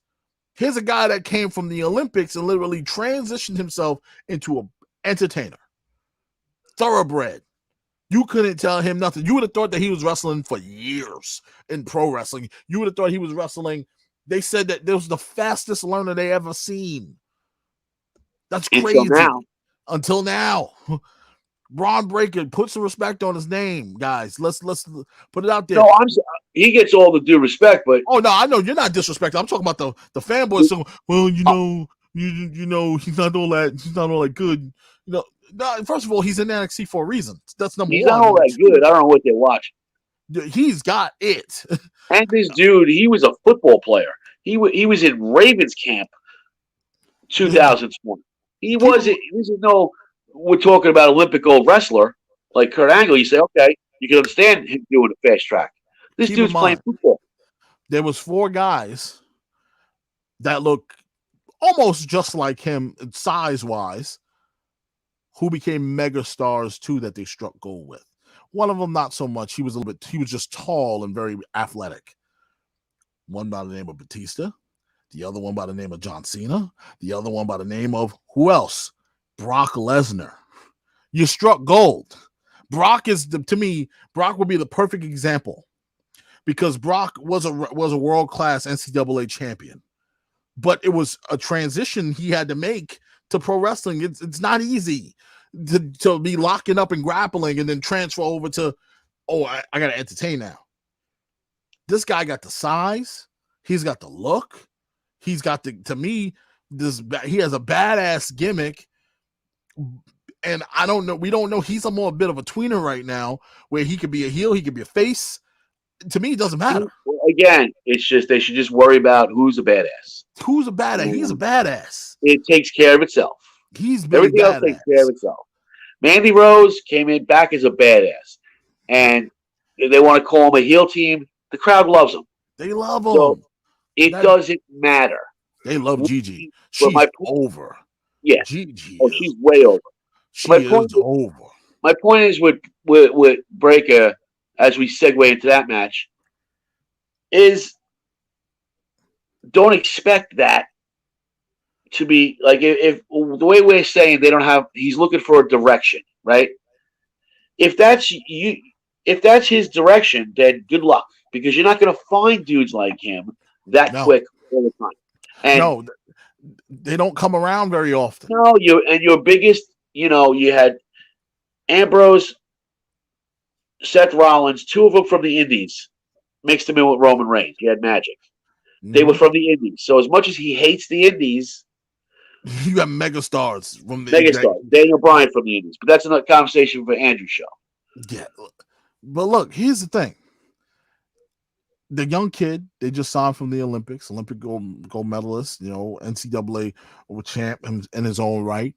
Here's a guy that came from the Olympics and literally transitioned himself into an entertainer. Thoroughbred. You couldn't tell him nothing. You would have thought that he was wrestling for years in pro wrestling. You would have thought he was wrestling. They said that this was the fastest learner they ever seen. That's crazy. Until now. Bron Breakker, put some respect on his name, guys. Let's put it out there. No, he gets all the due respect, but no, I know you're not disrespecting. I'm talking about the fanboys. So, well, you know, he's not all that. He's not all that good. You know, first of all, he's in NXT for a reason. That's number one. He's not all that good. I don't know what they watch. He's got it. And this dude, he was a football player. He was in Ravens camp 2020. He wasn't no. We're talking about Olympic gold wrestler like Kurt Angle. You say, okay, you can understand him doing a fast track. This dude's playing football. There was 4 guys that look almost just like him size-wise who became mega stars too that they struck gold with. One of them, not so much. He was just tall and very athletic. One by the name of Batista. The other one by the name of John Cena. The other one by the name of who else? Brock Lesnar. You struck gold. Brock to me, Brock would be the perfect example because Brock was a world-class NCAA champion. but it was a transition he had to make to pro wrestling. It's not easy to be locking up and grappling and then transfer over to, I got to entertain now. This guy got the size. He's got the look. He's got to me, he has a badass gimmick. And I don't know. We don't know. He's a bit of a tweener right now where he could be a heel. He could be a face. To me, it doesn't matter. Again, it's just they should just worry about who's a badass. Who's a badass? He's a badass. It takes care of itself. Everything else takes care of itself. Mandy Rose came in back as a badass, and if they want to call him a heel team, the crowd loves him. They love him. So it doesn't matter. They love Gigi. She's over. Yeah. Gigi. Oh, she's way over. She is over. My point is with Breaker, as we segue into that match, is don't expect that to be like if the way we're saying they don't have, he's looking for a direction, right? If that's his direction, then good luck, because you're not going to find dudes like him that quick all the time. And no, they don't come around very often. No, your biggest, you had Ambrose, Seth Rollins, two of them from the Indies, mixed them in with Roman Reigns. You had Magic. Mm-hmm. They were from the Indies. So as much as he hates the Indies, you got megastars from the Daniel Bryan from the Indies. But that's another conversation for Andrew's show. Yeah. But look, here's the thing. The young kid, they just signed from the Olympics, Olympic gold medalist, NCAA champ in his own right,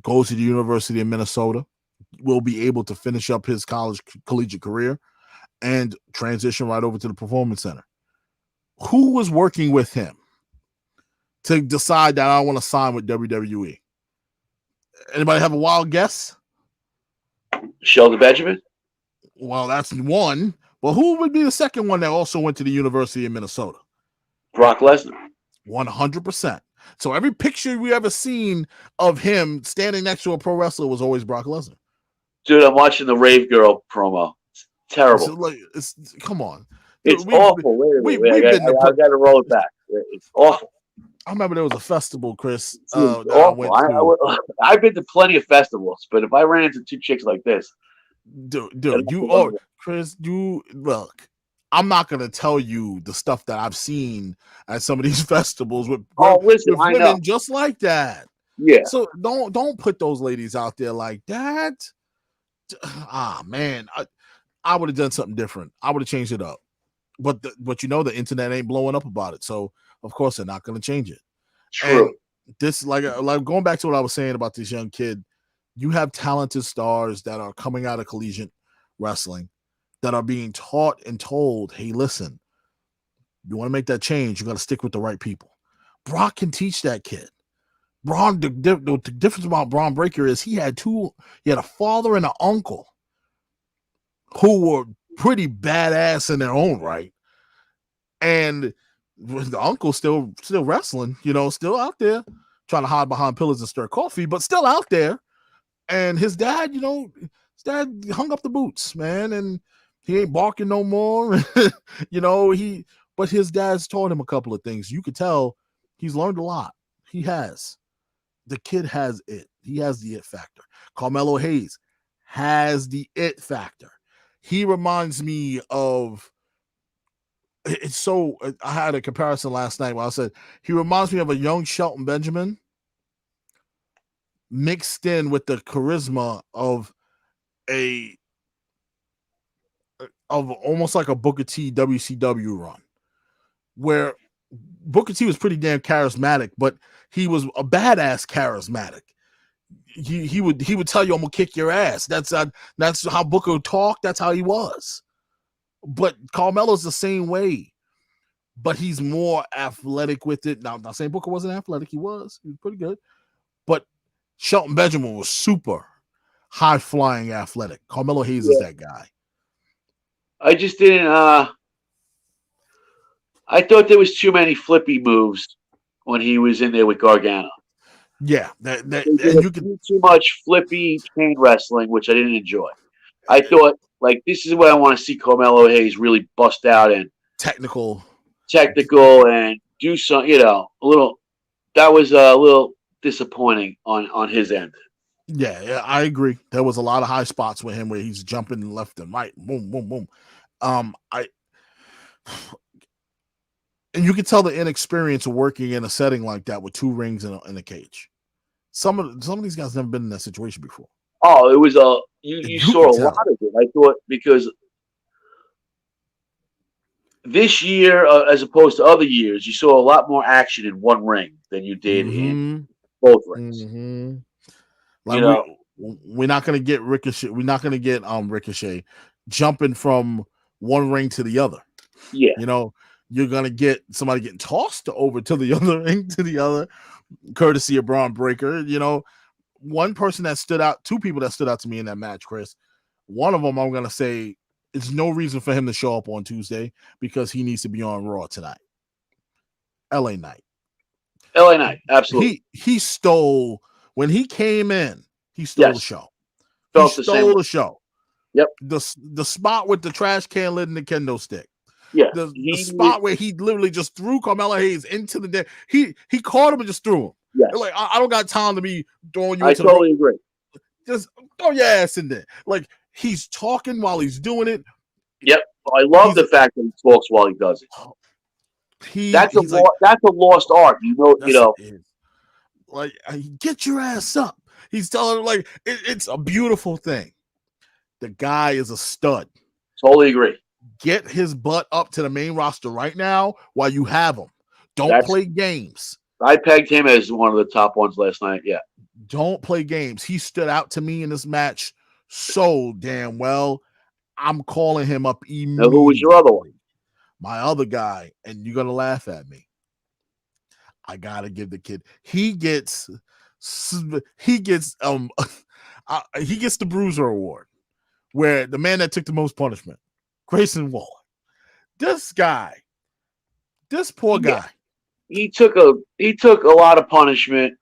goes to the University of Minnesota, will be able to finish up his collegiate career and transition right over to the Performance Center. Who was working with him to decide that I want to sign with WWE? Anybody have a wild guess? Shelton Benjamin? Well, that's one. Well, who would be the second one that also went to the University of Minnesota? Brock Lesnar. 100%. So every picture we ever seen of him standing next to a pro wrestler was always Brock Lesnar. Dude, I'm watching the Rave Girl promo. It's terrible. Come on. It's awful. Wait. I got to roll it back. It's awful. I remember there was a festival, Chris. I've been to plenty of festivals, but if I ran into two chicks like this, Chris, look. I'm not gonna tell you the stuff that I've seen at some of these festivals with women just like that. Yeah. So don't put those ladies out there like that. Man, I would have done something different. I would have changed it up. But the internet ain't blowing up about it, so of course they're not gonna change it. True. And this like going back to what I was saying about this young kid. You have talented stars that are coming out of collegiate wrestling that are being taught and told, hey, listen, you want to make that change, you got to stick with the right people. Brock can teach that kid. Braun, the difference about Braun Breaker is he had a father and an uncle who were pretty badass in their own right. And the uncle still wrestling, still out there trying to hide behind pillars and stir coffee, but still out there. And his dad, hung up the boots, man, and he ain't barking no more. But his dad's taught him a couple of things. You could tell he's learned a lot. He has. The kid has it. He has the it factor. Carmelo Hayes has the it factor. He reminds me of, I had a comparison last night where I said, he reminds me of a young Shelton Benjamin mixed in with the charisma of almost like a Booker T WCW run, where Booker T was pretty damn charismatic, but he was a badass charismatic. He would tell you, I'm gonna kick your ass. That's how Booker talked. That's how he was. But Carmelo's the same way, but he's more athletic with it. Now, I'm not saying Booker wasn't athletic. He was pretty good, but Shelton Benjamin was super high flying athletic. Carmelo Hayes is that guy. I just didn't. I thought there was too many flippy moves when he was in there with Gargano. Yeah, and you can too much flippy chain wrestling, which I didn't enjoy. I thought this is what I want to see Carmelo Hayes really bust out in technical, and do some, a little. That was a little disappointing on his end. Yeah, I agree. There was a lot of high spots with him where he's jumping left and right, boom, boom, boom. I and you can tell the inexperience of working in a setting like that with two rings in a cage. Some of these guys never been in that situation before. Oh, it was you saw a lot of it. I thought because this year, as opposed to other years, you saw a lot more action in one ring than you did in both rings. Mm-hmm. Like we're not gonna get Ricochet. We're not gonna get Ricochet jumping from one ring to the other. Yeah, you're gonna get somebody getting tossed over to the other ring to the other, courtesy of Braun Breaker. One person that stood out, two people that stood out to me in that match, Chris. One of them, I'm gonna say, it's no reason for him to show up on Tuesday because he needs to be on Raw tonight. LA Knight. LA Knight, absolutely. He stole when he came in. He stole the show. He stole the show. Yep. The spot with the trash can lid and the kendo stick. Yeah. The spot where he literally just threw Carmelo Hayes into the net. He caught him and just threw him. Yes. Like, I don't got time to be throwing you. I totally agree. Just throw your ass in there. Like, he's talking while he's doing it. Yep. I love the fact that he talks while he does it. That's a lost art. Like, get your ass up. He's telling him, like, it's a beautiful thing. The guy is a stud. Totally agree. Get his butt up to the main roster right now while you have him. Don't play games. I pegged him as one of the top ones last night. Yeah. Don't play games. He stood out to me in this match so damn well. I'm calling him up immediately. Now, who was your other one? My other guy, and you're gonna laugh at me. I gotta give the kid. He gets the Bruiser Award, where the man that took the most punishment, Grayson Waller. This poor guy. He took a lot of punishment.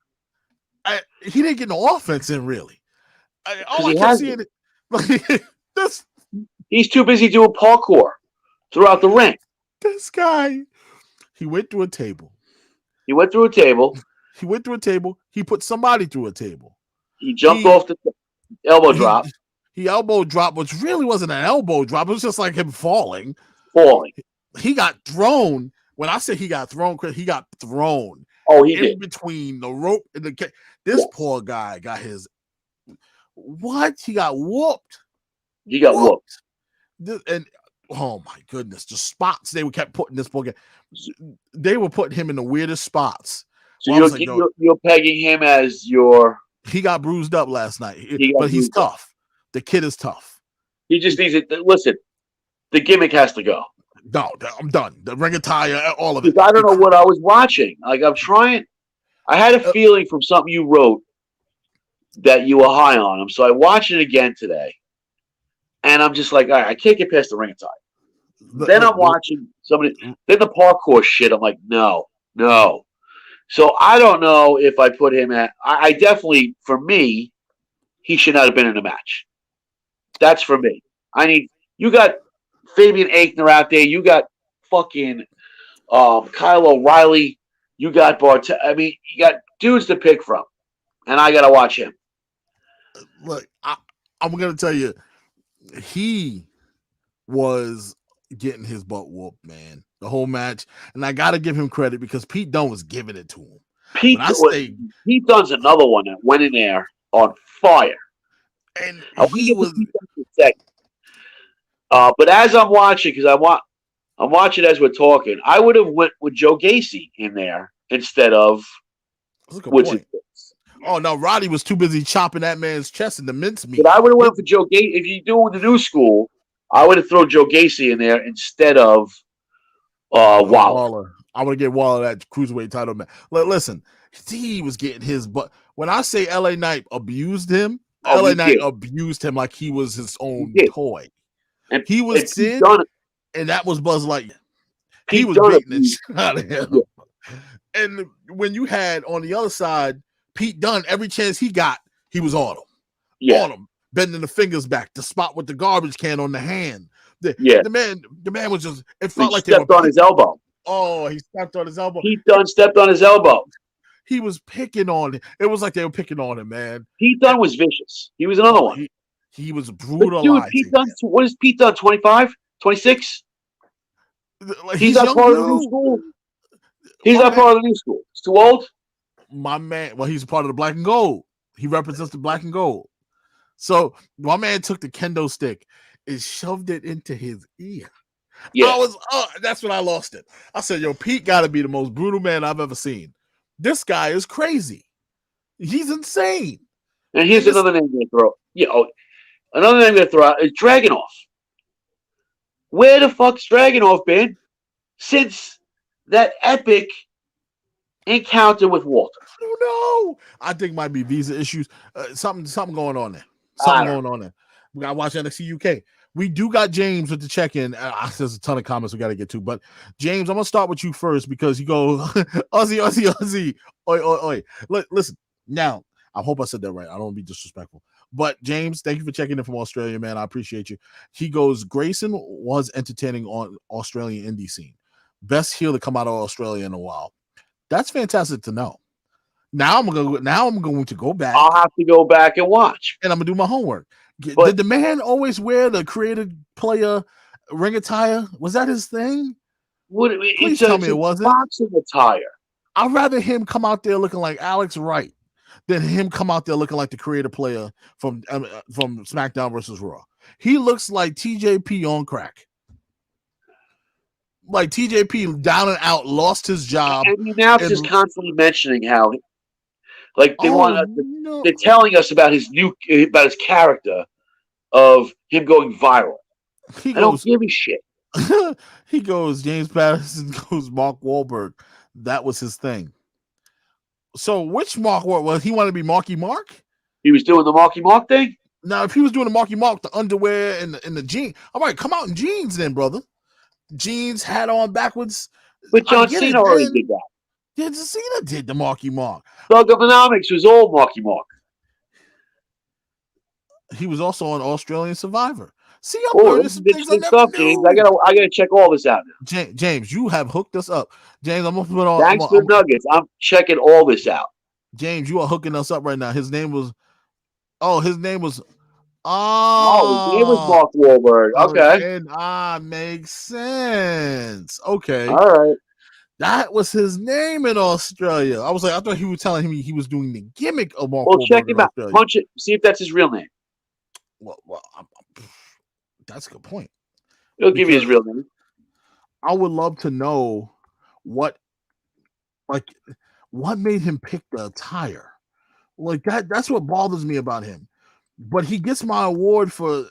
He didn't get no offense in, really. I kept seeing it. Like, he's too busy doing parkour throughout the ring. This guy, he went through a table. He went through a table. He put somebody through a table. He jumped off the elbow drop. He elbow dropped, which really wasn't an elbow drop. It was just like him falling. He got thrown. When I say he got thrown, he got thrown. Oh, he in between the rope and the. This poor guy got his. What? He got whooped. He got whooped. And oh my goodness, the spots they kept putting this poor guy. They were putting him in the weirdest spots. So you're pegging him as your. He got bruised up last night, but he's tough. The kid is tough. He just needs it. Listen, the gimmick has to go. No, I'm done. The ring attire, all of it. I don't know what I was watching. Like, I'm trying. I had a feeling from something you wrote that you were high on him. So I watched it again today. And I'm just like, all right, I can't get past the ring attire. Then I'm watching somebody. Then the parkour shit. I'm like, no. So I don't know if I put him at. I definitely, for me, he should not have been in the match. That's for me. You got Fabian Aichner out there. You got fucking Kyle O'Reilly. You got you got dudes to pick from, and I gotta watch him. Look, I'm gonna tell you, he was getting his butt whooped, man, the whole match, and I gotta give him credit because Pete Dunne was giving it to him. Pete Dunne's another one that went in there on fire, and he was. But as I'm watching, because I'm watching as we're talking, I would have went with Joe Gacy in there instead of Woodson. Oh no, Roddy was too busy chopping that man's chest in the mincemeat. But I would have went for Joe Gacy. If you do the new school, I would have thrown Joe Gacy in there instead of Waller. I would get Waller that cruiserweight title man. Listen, he was getting his butt. When I say LA Knight abused him, LA Knight abused him like he was his own toy. And he was Sid, and that was Buzz Lightyear. He was beating the shit out of him. Yeah. And when you had on the other side, Pete Dunne, every chance he got, he was on him. Yeah. On him, bending the fingers back, the spot with the garbage can on the hand. The man was just, it felt like they stepped on his elbow. Oh, he stepped on his elbow. Pete Dunne stepped on his elbow. He was picking on it. It was like they were picking on him, man. Pete Dunne was vicious. He was another one. He was But brutalizing. dude, Pete Dunne, what is Pete Dunne, 25? 26? Like, He's not young part of the new dude. school. He's not part of the new school. He's too old. My man, well, he's part of the black and gold. He represents the black and gold. So my man took the kendo stick and shoved it into his ear. Yeah. That's when I lost it. I said, yo, Pete got to be the most brutal man I've ever seen. This guy is crazy. He's insane. And here's another name I'm going to throw. Yeah, another name I'm going to throw out is Dragunov. Where the fuck's Dragunov been since that epic encounter with Walter? No, I think it might be visa issues. Something going on there. Something going on there. We got to watch NXT UK. We do got James with the check-in. There's a ton of comments we got to get to, but James, I'm gonna start with you first because you go Aussie, oi. Listen, now I hope I said that right. I don't want to be disrespectful, but James, thank you for checking in from Australia, man. I appreciate you. He goes, Grayson was entertaining on Australian indie scene, best heel to come out of Australia in a while. That's fantastic to know. Now I'm going to go back. I'll have to go back and watch, and I'm gonna do my homework. Did the man always wear the created player ring attire? Was that his thing? Please tell me it wasn't. Boxing attire. I'd rather him come out there looking like Alex Wright than him come out there looking like the creative player from SmackDown versus Raw. He looks like TJP on crack. Like TJP down and out, lost his job. And the announcer's constantly mentioning how, like, they're telling us about his character of him going viral. I don't give a shit. He goes, James Patterson goes, Mark Wahlberg. That was his thing. So which Mark Wahlberg? Was he wanted to be Marky Mark? He was doing the Marky Mark thing? Now, if he was doing the Marky Mark, the underwear and the jeans, all right, come out in jeans then, brother. Jeans, hat on backwards. But John Cena already did that. Yeah, Cena did the Marky Mark. Thugonomics was all Marky Mark. He was also on Australian Survivor. See, I'm learning some things I never knew. I gotta check all this out now. James, you have hooked us up. James, I'm gonna put on. Thanks for the nuggets. I'm checking all this out. James, you are hooking us up right now. His name was. His name was Mark Wahlberg. Okay. Makes sense. Okay. All right. That was his name in Australia. I was like, I thought he was telling him he was doing the gimmick of Mark Wahlberg. Well, check him out. Punch it. See if that's his real name. Well, that's a good point. He'll give you his real name. I would love to know what made him pick the attire. Like that's what bothers me about him. But he gets my award for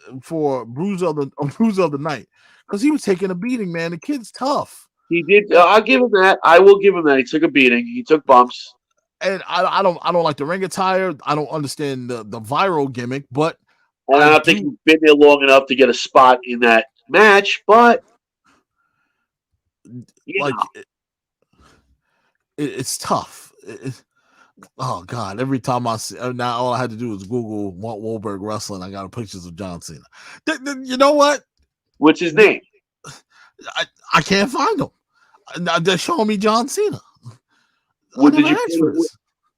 bruiser of the night because he was taking a beating, man. The kid's tough. He did. I'll give him that. I will give him that. He took a beating. He took bumps. And I don't like the ring attire. I don't understand the viral gimmick, but I don't think he's been there long enough to get a spot in that match. But it's tough. Oh God! Every time I see now, all I had to do was Google Mark Wahlberg wrestling. I got pictures of John Cena. You know what? What's his name? I can't find him. They're showing me John Cena. Did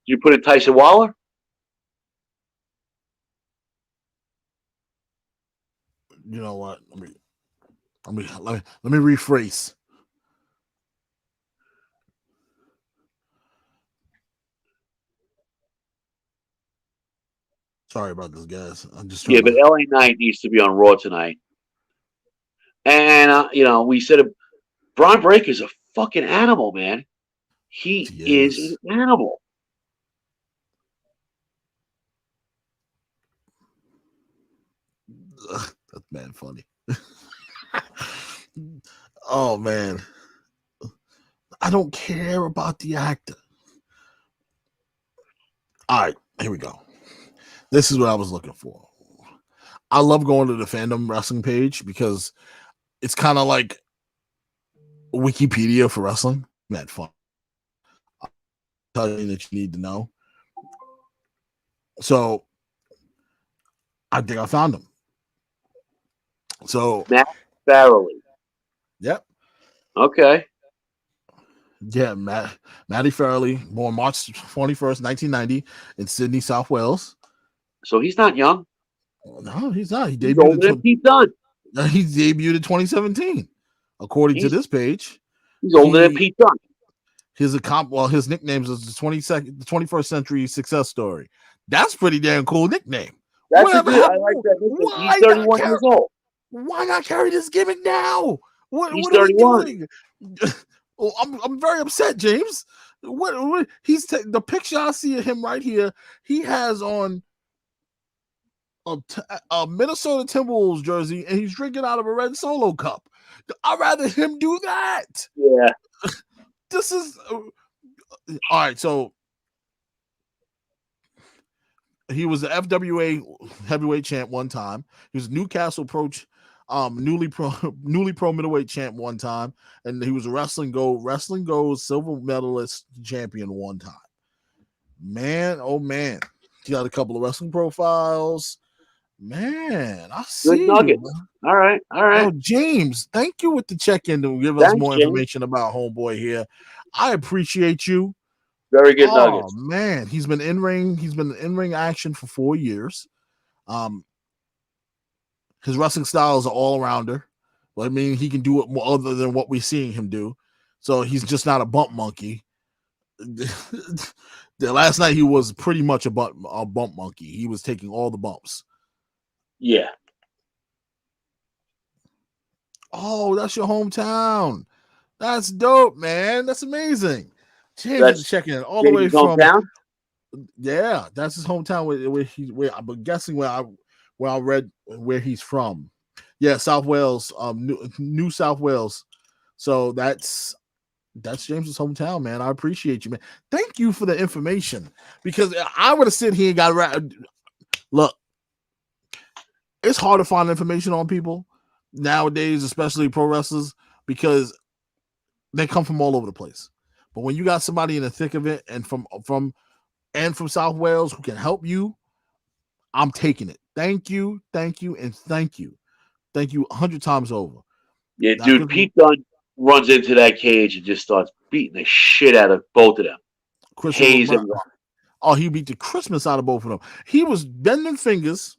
you put in Tyson Waller? You know what? Let me rephrase. Sorry about this, guys. I'm just but LA Knight needs to be on Raw tonight. And we said Braun Breaker's a fucking animal, man. He is an animal. That's man funny. Oh man, I don't care about the actor. All right, here we go. This is what I was looking for. I love going to the Fandom Wrestling page because it's kind of like Wikipedia for wrestling. Man, fun. I'll tell you that you need to know. So I think I found him. So Matt Farrelly. Yep. Okay. Yeah, Matty Fairley, born March 21st, 1990, in Sydney, South Wales. So he's not young. No, he's not. He He's debuted older than Pete Dunne. he debuted in 2017. According to this page, he's older than Pete Dunne. His nicknames is the 21st century success story. That's pretty damn cool nickname. That's a good. I like that. He's 31 years old. Why not carry this gimmick now? He's what 31. Are we doing? Oh, I'm very upset, James. What he's the picture I see of him right here. He has on a Minnesota Timberwolves jersey, and he's drinking out of a red Solo cup. I'd rather him do that. Yeah. This is all right. So he was the FWA heavyweight champ one time. He was Newcastle newly pro middleweight champ one time, and he was a wrestling gold silver medalist champion one time. Man, oh man, he got a couple of wrestling profiles. Man, I see. Good nuggets. You, all right. Oh, James, thank you with the check-in to give us more information about homeboy here. I appreciate you. Very good nuggets. Oh man, he's been in ring action for 4 years. His wrestling style is an all-rounder. But I mean, he can do it more other than what we're seeing him do. So he's just not a bump monkey. The last night he was pretty much a bump monkey. He was taking all the bumps. Yeah. Oh, that's your hometown. That's dope, man. That's amazing. James is checking all the way from hometown? Yeah, that's his hometown. Where I'm guessing where I read where he's from. Yeah, South Wales, New South Wales. So that's James's hometown, man. I appreciate you, man. Thank you for the information, because I would have sit here and got look. It's hard to find information on people nowadays, especially pro wrestlers, because they come from all over the place. But when you got somebody in the thick of it and from South Wales who can help you, I'm taking it. Thank you, and thank you. Thank you 100 times over. Yeah, dude, Pete Dunne runs into that cage and just starts beating the shit out of both of them. Hayes and Rock. Oh, he beat the Christmas out of both of them. He was bending fingers,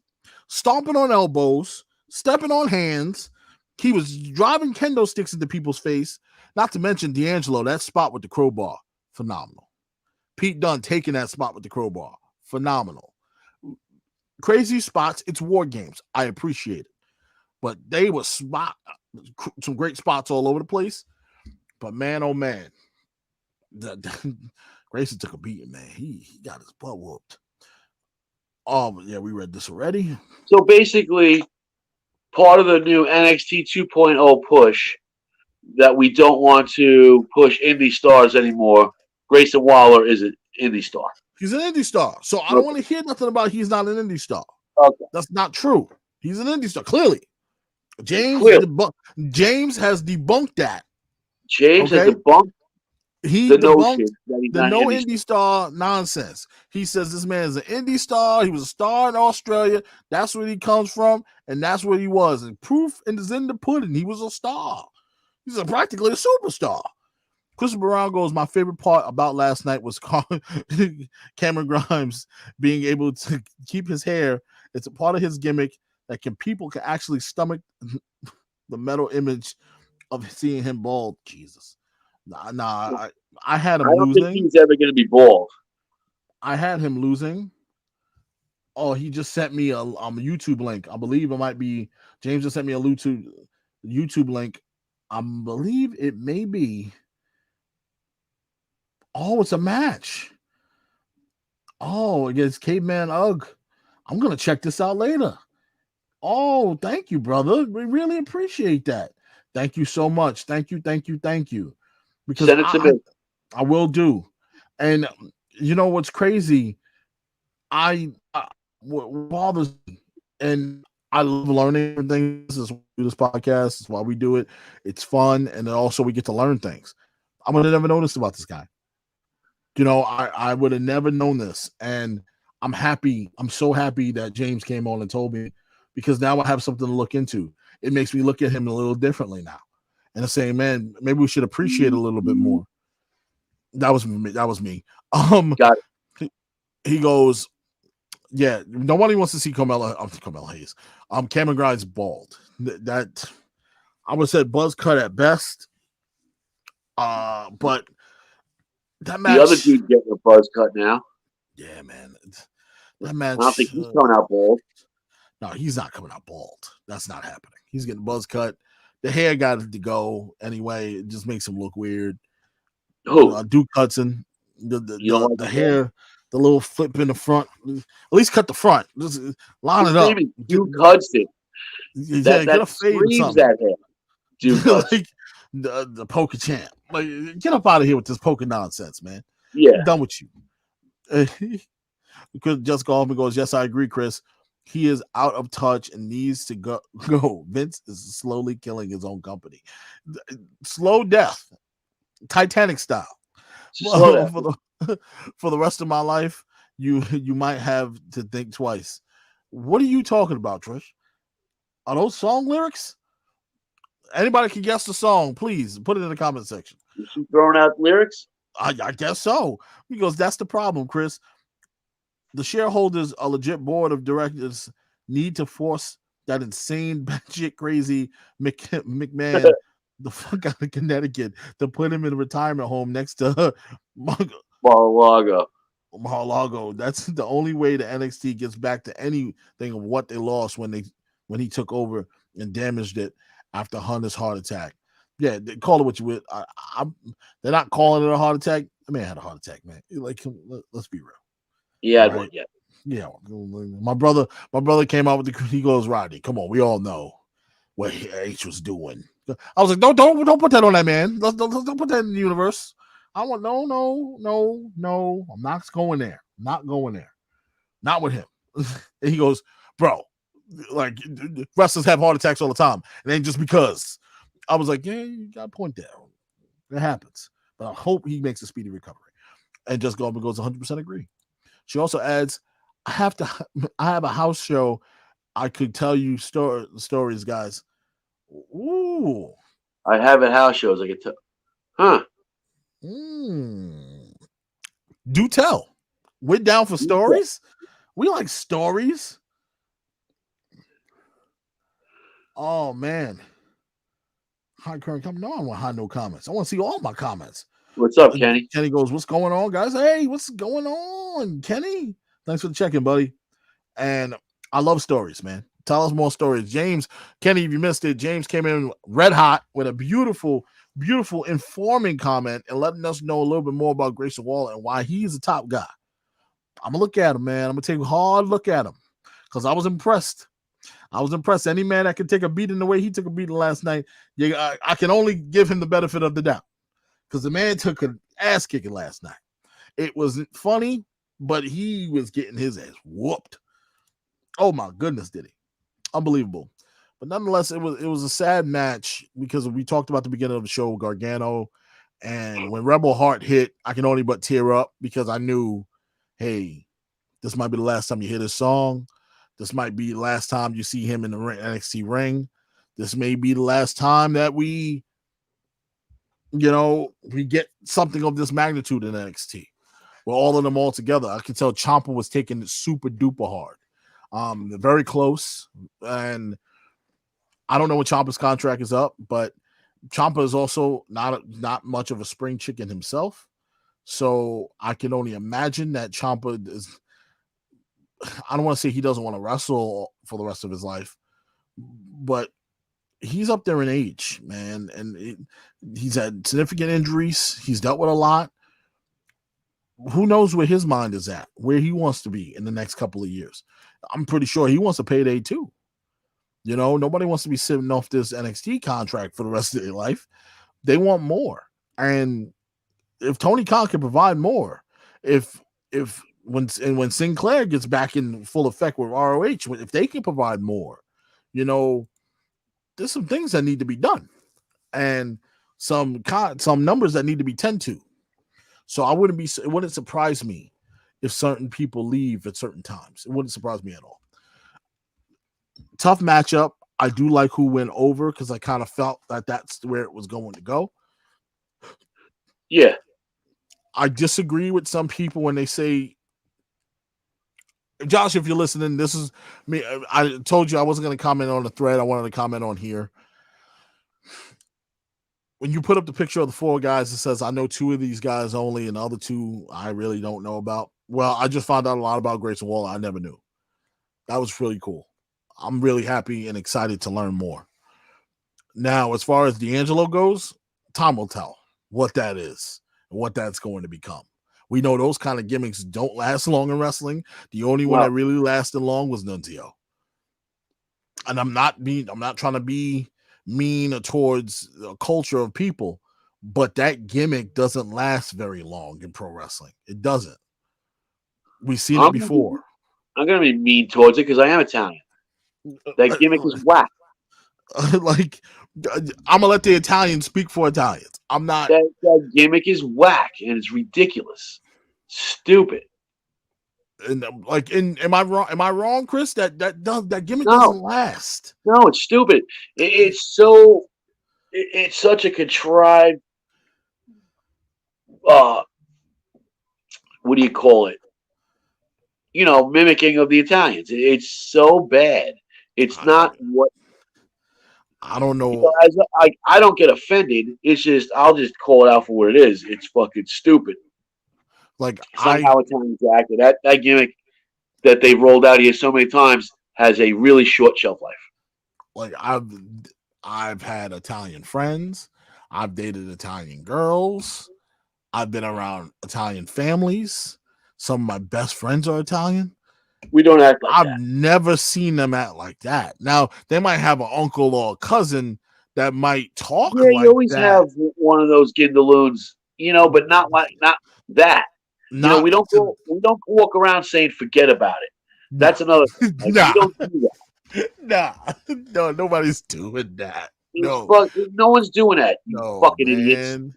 stomping on elbows, stepping on hands. He was driving kendo sticks into people's face. Not to mention D'Angelo, that spot with the crowbar, phenomenal. Pete Dunne taking that spot with the crowbar, phenomenal. Crazy spots. It's War Games. I appreciate it. But they were some great spots all over the place. But man, oh man, Grayson took a beating, man. He got his butt whooped. Oh, yeah, we read this already. So basically, part of the new NXT 2.0 push that we don't want to push indie stars anymore, Grayson Waller is an indie star. He's an indie star. So I don't want to hear nothing about he's not an indie star. Okay. That's not true. He's an indie star, clearly. James has debunked that. James has debunked the no indie star nonsense. He says this man is an indie star. He was a star in Australia. That's where he comes from, and that's where he was. And proof is in the pudding. He was a star. He's practically a superstar. Christopher Brown goes, my favorite part about last night was Cameron Grimes being able to keep his hair. It's a part of his gimmick that people can actually stomach the metal image of seeing him bald. Jesus. Nah, I had him losing. I don't think he's ever going to be bald. I had him losing. Oh, he just sent me a YouTube link. I believe it might be James just sent me a YouTube link. I believe it may be. Oh, it's a match. Oh, against Caveman Ugg. I'm going to check this out later. Oh, thank you, brother. We really appreciate that. Thank you so much. Thank you. Because send it to me. I will do. And you know what's crazy? What bothers me, and I love learning things. This is why we do this podcast. It's why we do it. It's fun, and then also we get to learn things. I would have never noticed about this guy. You know, I would have never known this, and I'm happy. I'm so happy that James came on and told me, because now I have something to look into. It makes me look at him a little differently now, and I say, man, maybe we should appreciate it a little bit more. That was me. That was me. Got he goes, yeah. Nobody wants to see Carmelo Hayes. Cameron Grimes bald. That I would say buzz cut at best. But that match. The other dude getting a buzz cut now. Yeah, man. That match. I don't think he's coming out bald. No, he's not coming out bald. That's not happening. He's getting buzz cut. The hair got to go anyway. It just makes him look weird. Who? Duke Hudson. The hair, the little flip in the front. At least cut the front. Just line it up. Duke Hudson. That get a fade or something. That hair. Duke Hudson. Like the poker champ. Like, get up out of here with this poker nonsense, man. Yeah. I'm done with you. Because just go home and goes, yes, I agree, Chris. He is out of touch and needs to go. Vince is slowly killing his own company. Slow death. Titanic style. For the rest of my life, you might have to think twice. What are you talking about, Trish? Are those song lyrics? Anybody can guess the song, please put it in the comment section. Is she throwing out lyrics? I guess so. Because that's the problem, Chris. The shareholders, a legit board of directors, need to force that insane, batshit crazy McMahon the fuck out of Connecticut to put him in a retirement home next to Mar-a-Lago. That's the only way the NXT gets back to anything of what they lost when he took over and damaged it after Hunter's heart attack. Yeah, they call it what you would. They're not calling it a heart attack. The man had a heart attack, man. Like, let's be real. Yeah, right? Yeah. My brother came out with he goes, Rodney, come on, we all know what H was doing. I was like, don't put that on that man. Don't put that in the universe. I want no. I'm not going there. Not going there. Not with him. And he goes, bro, like wrestlers have heart attacks all the time. It ain't just because. I was like, yeah, you got a point there. It happens. But I hope he makes a speedy recovery. And Just Goldberg goes 100% agree. She also adds, I have a house show. I could tell you stories, guys. Ooh. I have a house shows. I could tell. Huh. Do tell. We're down for stories. We like stories. Oh, man. Hi, current comment. No, I want high no comments. I want to see all my comments. What's up, Kenny? Kenny goes, what's going on, guys? Hey, what's going on, Kenny? Thanks for the check-in, buddy. And I love stories, man. Tell us more stories. James, Kenny, if you missed it, James came in red hot with a beautiful, beautiful informing comment and letting us know a little bit more about Grayson Waller and why he's a top guy. I'm going to look at him, man. I'm going to take a hard look at him because I was impressed. Any man that can take a beating the way he took a beating last night, I can only give him the benefit of the doubt because the man took an ass kicking last night. It wasn't funny, but he was getting his ass whooped. Oh my goodness, did he? Unbelievable. But nonetheless, it was a sad match because we talked about the beginning of the show, Gargano, and when Rebel Heart hit, I can only but tear up because I knew, hey, this might be the last time you hear this song. This might be the last time you see him in the NXT ring. This may be the last time that we get something of this magnitude in NXT. We're all of them all together. I can tell Ciampa was taking it super duper hard. Very close. And I don't know when Ciampa's contract is up, but Ciampa is also not much of a spring chicken himself. So I can only imagine that Ciampa is, I don't want to say he doesn't want to wrestle for the rest of his life, but he's up there in age, man. And he's had significant injuries. He's dealt with a lot. Who knows where his mind is at, where he wants to be in the next couple of years. I'm pretty sure he wants a payday too. Nobody wants to be sitting off this NXT contract for the rest of their life. They want more. And if Tony Khan can provide more, when Sinclair gets back in full effect with ROH, if they can provide more, there's some things that need to be done and some numbers that need to be tended to. So it wouldn't surprise me if certain people leave at certain times. It wouldn't surprise me at all. Tough matchup. I do like who went over because I kind of felt that that's where it was going to go. Yeah. I disagree with some people when they say, Josh, if you're listening, this is me. I told you I wasn't going to comment on the thread. I wanted to comment on here. When you put up the picture of the 4 guys, it says, I know 2 of these guys only, and the other 2 I really don't know about. Well, I just found out a lot about Grayson Waller I never knew. That was really cool. I'm really happy and excited to learn more. Now, as far as D'Angelo goes, time will tell what that is and what that's going to become. We know those kind of gimmicks don't last long in wrestling. The only one that really lasted long was Nunzio. And I'm not trying to be mean towards a culture of people, but that gimmick doesn't last very long in pro wrestling. It doesn't. We've seen it before. I'm going to be mean towards it because I am Italian. That gimmick is whack. Like, I'm gonna let the Italians speak for Italians. I'm not. That gimmick is whack and it's ridiculous, stupid. And like, am I wrong? Am I wrong, Chris? That gimmick doesn't last. No, it's stupid. It's such a contrived. What do you call it? Mimicking of the Italians. It's so bad. It's not what. I don't know. I don't get offended. It's just I'll just call it out for what it is. It's fucking stupid. Like it's not how Italians acted. That gimmick that they've rolled out here so many times has a really short shelf life. Like I've had Italian friends. I've dated Italian girls. I've been around Italian families. Some of my best friends are Italian. We don't act like that. I've never seen them act like that. Now, they might have an uncle or a cousin that might talk like that. Yeah, you always have one of those gindaloons, but not that. We don't walk around saying forget about it. That's another thing. We don't do that. No, nobody's doing that. No. No one's doing that. You fucking idiots.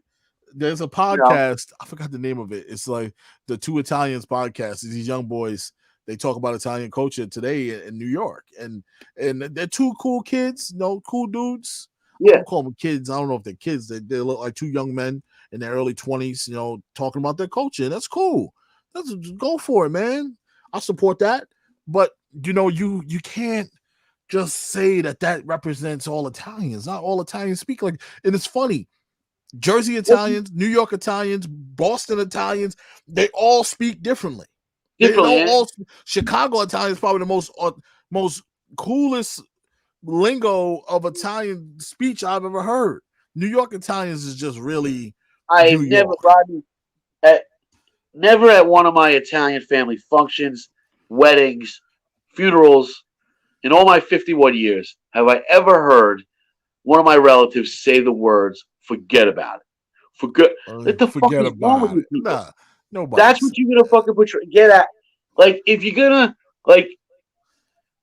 There's a podcast. I forgot the name of it. It's like the 2 Italians podcast. These young boys. They talk about Italian culture today in New York, and they're 2 cool kids, cool dudes. Yeah, I don't call them kids. I don't know if they're kids. They look like 2 young men in their early 20s, talking about their culture. And that's cool. Let's go for it, man. I support that. But you can't just say that represents all Italians. Not all Italians speak like. And it's funny. Jersey Italians, New York Italians, Boston Italians, they all speak differently. Chicago Italian is probably the most coolest lingo of Italian speech I've ever heard. New York Italians is just really. I've never at one of my Italian family functions, weddings, funerals, in all my 51 years, have I ever heard one of my relatives say the words "forget about it." Forget about it. Nah. Nobody. That's what you're gonna fucking get at. Like, if you're gonna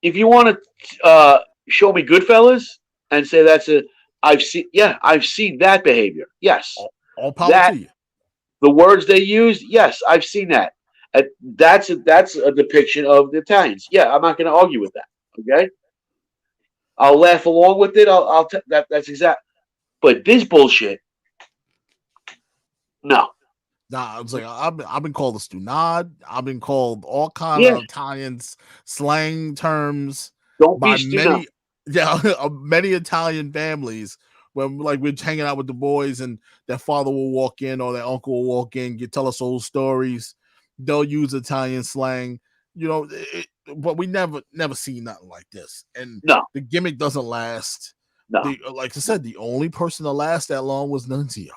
if you want to show me Goodfellas and say I've seen that behavior. Yes, all power to you. The words they use. Yes, I've seen that. That's a depiction of the Italians. Yeah, I'm not gonna argue with that. Okay, I'll laugh along with it. That's exact. But this bullshit, no. Nah, I was like, I've been called a stunad. I've been called all kinds of Italian slang terms. Don't be many Italian families when we're hanging out with the boys and their father will walk in or their uncle will walk in, tell us old stories. They'll use Italian slang, but we never see nothing like this. And the gimmick doesn't last. No. Like I said, the only person to last that long was Nunzio.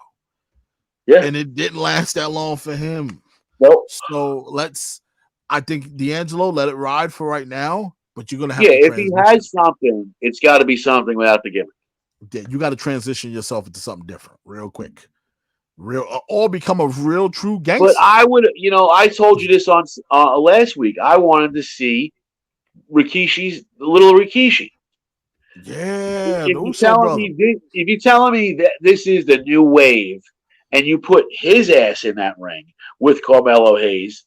Yeah. And it didn't last that long for him. Nope. So I think D'Angelo, let it ride for right now, but you're going to have to if he has something, it's got to be something without the gimmick. Yeah, you got to transition yourself into something different real quick. Or become a real true gangster. But I would, I told you this on last week. I wanted to see little Rikishi. Yeah. If you're telling me that this is the new wave, and you put his ass in that ring with Carmelo Hayes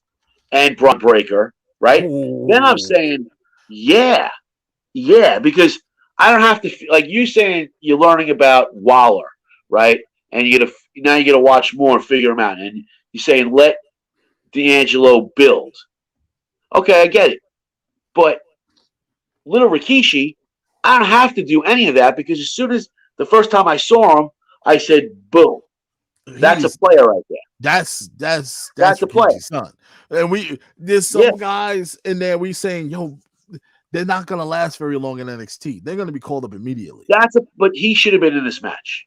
and Braun Breaker, right? Ooh. Then I'm saying, yeah, because I don't have to, like you saying you're learning about Waller, right? And now you got to watch more and figure him out. And You're saying let D'Angelo build. Okay, I get it. But little Rikishi, I don't have to do any of that because as soon as the first time I saw him, I said, boom. That's a player right there. That's a player. Rikishi's son. And there's some guys in there we saying, yo, they're not gonna last very long in NXT. They're gonna be called up immediately. But he should have been in this match.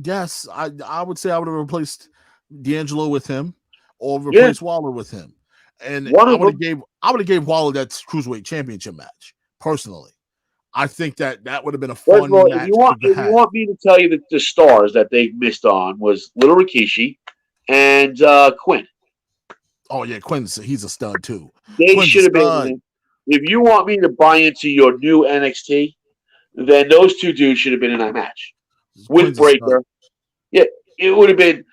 Yes, I would say I would have replaced D'Angelo with him or replaced Waller with him. And I would have gave Waller that cruiserweight championship match, personally. I think that would have been a fun match. If you want me to tell you that the stars that they missed on was Little Rikishi and Quinn. Oh yeah, he's a stud too. They should have been. If you want me to buy into your new NXT, then those two dudes should have been in that match. With Breaker. Yeah, it would have been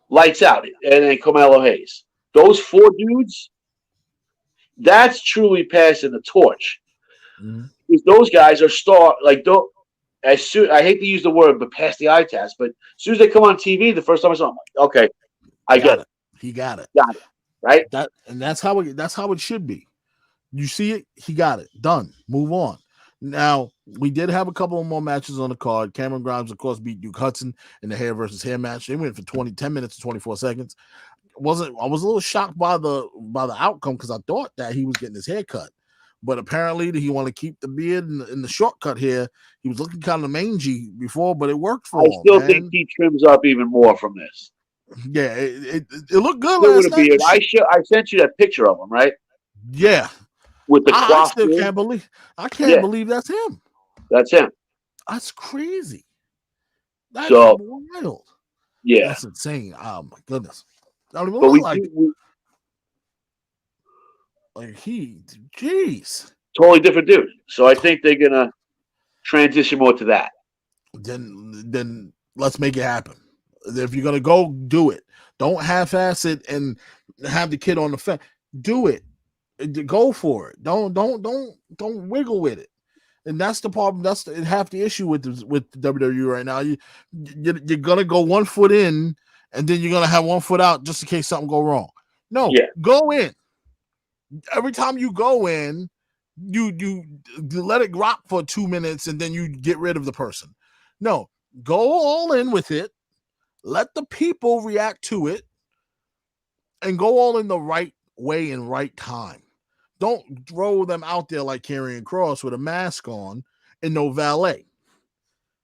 lights out. And then Carmelo Hayes. Those four dudes, that's truly passing the torch. Mm-hmm. Because those guys are I hate to use the word, but pass the eye test. But as soon as they come on TV, the first time I saw them, I'm like, okay, I get it. He got it. Got it. Right? That's how it should be. You see it, he got it. Done. Move on. Now, we did have a couple of more matches on the card. Cameron Grimes, of course, beat Duke Hudson in the hair versus hair match. They went for 10 minutes and 24 seconds. I was a little shocked by the outcome because I thought that he was getting his hair cut. But apparently he wanted to keep the beard in the shortcut here. He was looking kind of mangy before, but it worked for him. I still think he trims up even more from this. Yeah, it looked good last night. Beard. I sent you that picture of him, right? Yeah. With the I still can't believe. I can't believe that's him. That's him. That's crazy. That's wild. Yeah, that's insane. Oh my goodness. I don't even look like jeez. Totally different dude. So I think they're gonna transition more to that. Then let's make it happen. If you're gonna go, do it. Don't half-ass it and have the kid on the fence. Do it. Go for it. Don't wiggle with it. And that's the problem. That's half the issue with WWE right now. You're gonna go 1 foot in, and then you're gonna have 1 foot out just in case something go wrong. No, go in. Every time you go in, you let it rock for 2 minutes, and then you get rid of the person. No, go all in with it. Let the people react to it, and go all in the right way and right time. Don't throw them out there like Karrion Kross with a mask on and no valet.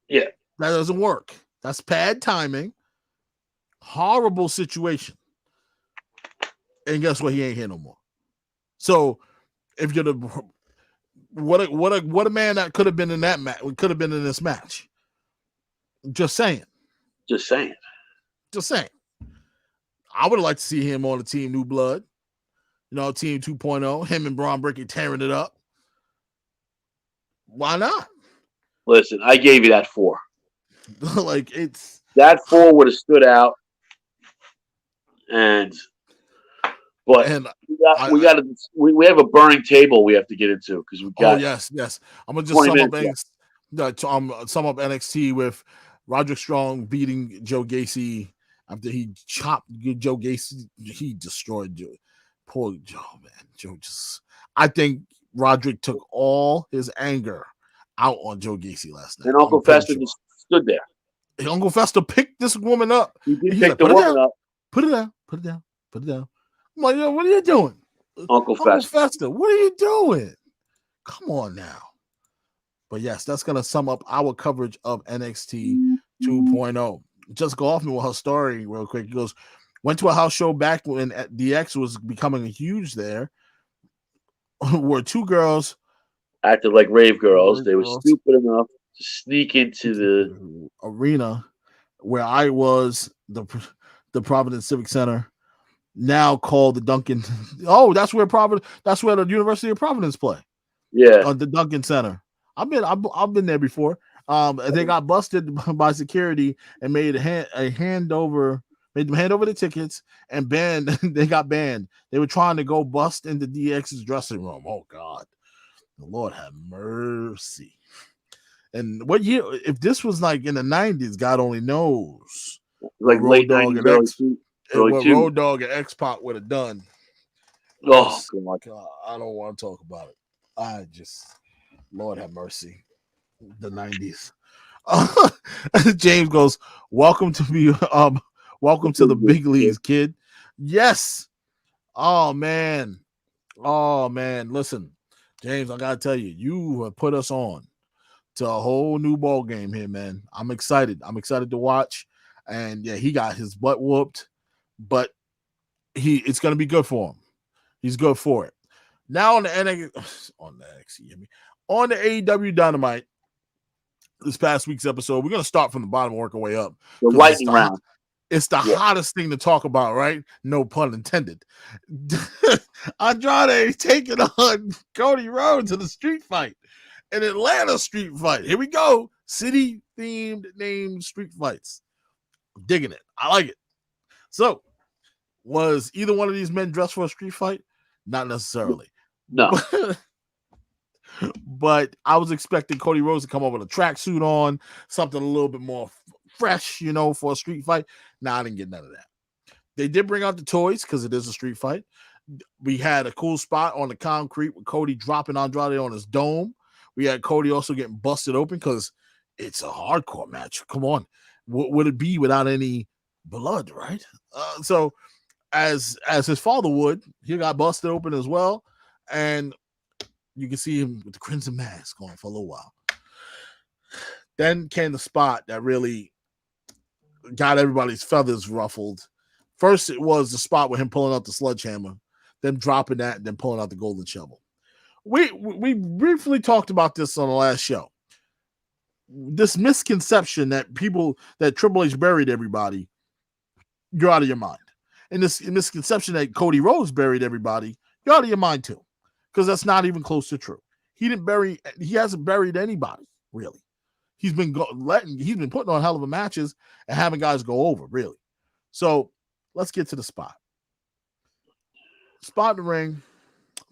Yeah. That doesn't work. That's bad timing. Horrible situation. And guess what? He ain't here no more. So if you're what a man that could have been in that match, could have been in this match. Just saying. I would have liked to see him on the Team New Blood. Team 2.0, him and Braun Breaker tearing it up. Why not? Listen, I gave you that 4. That 4 would have stood out. We have a burning table we have to get into because we got. Oh yes. I'm gonna just sum up NXT with Roderick Strong beating Joe Gacy after he chopped Joe Gacy. He destroyed Joe. Poor Joe, man. I think Roderick took all his anger out on Joe Gacy last night. And Uncle Fester just stood there. Uncle Fester picked this woman up. He did pick the woman up. Put it down. I'm like, yo, what are you doing? Uncle Fester, what are you doing? Come on now. But yes, that's going to sum up our coverage of NXT 2.0. Just go off me with her story real quick. He goes, went to a house show back when DX was becoming huge there, where 2 girls acted like rave girls. They were stupid enough to sneak into the arena where I was, the Providence Civic Center, now called the Duncan. Oh, that's where the University of Providence play. Yeah, the Duncan Center. I've been there before. They got busted by security and made them hand over the tickets and banned. They got banned. They were trying to go bust into DX's dressing room. Oh God, the Lord have mercy. And what year? If this was like in the 90s, God only knows. Like late 90s, and what Road Dogg and X-Pac would have done. Oh, God, I don't want to talk about it. Lord have mercy. The 90s. James goes, welcome to the big leagues, kid. Yes. Oh man. Listen, James, I gotta tell you, you have put us on to a whole new ball game here, man. I'm excited to watch. And yeah, he got his butt whooped, but it's gonna be good for him. He's good for it. Now on the AEW Dynamite, this past week's episode, we're gonna start from the bottom and work our way up. The lightning round. It's the hottest thing to talk about, right? No pun intended. Andrade taking on Cody Rhodes in a street fight, an Atlanta street fight. Here we go. City-themed named street fights. I'm digging it. I like it. So, was either one of these men dressed for a street fight? Not necessarily. No. But I was expecting Cody Rhodes to come up with a tracksuit on, something a little bit more fresh, for a street fight. Nah, I didn't get none of that. They did bring out the toys because it is a street fight. We had a cool spot on the concrete with Cody dropping Andrade on his dome. We had Cody also getting busted open because it's a hardcore match. Come on. What would it be without any blood, right? So as his father would, he got busted open as well. And you can see him with the crimson mask on for a little while. Then came the spot that really got everybody's feathers ruffled. First, it was the spot with him pulling out the sledgehammer, then dropping that, and then pulling out the golden shovel. We briefly talked about this on the last show. This misconception that Triple H buried everybody, you're out of your mind. And this misconception that Cody Rhodes buried everybody, you're out of your mind too. Because that's not even close to true. He hasn't buried anybody, really. He's been putting on hell of a matches and having guys go over, really. So let's get to the spot. Spot in the ring,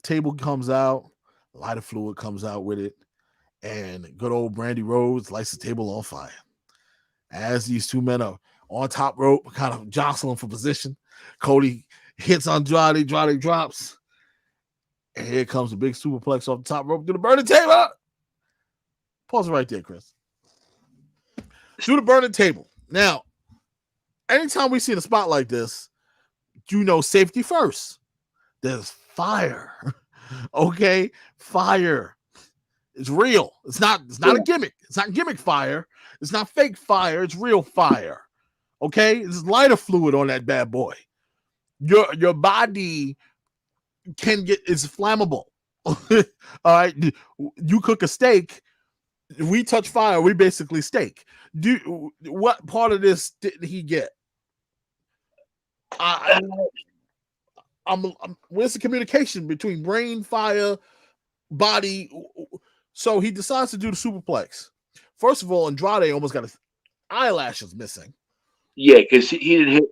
table comes out, lighter fluid comes out with it, and good old Brandy Rhodes lights the table on fire. As these two men are on top rope, kind of jostling for position, Cody hits Andrade drops. And here comes a big superplex off the top rope to the burning table. Pause it right there, Chris. To the burning table. Now, anytime we see a spot like this, safety first. There's fire. Okay? Fire. It's real. It's not a gimmick. It's not gimmick fire. It's not fake fire. It's real fire. Okay? There's lighter fluid on that bad boy. Your body is flammable. All right. You cook a steak, we touch fire, we basically steak. What part of this didn't he get? Where's the communication between brain, fire, body? So he decides to do the superplex. First of all, Andrade almost got his eyelashes missing. Yeah, because he didn't hit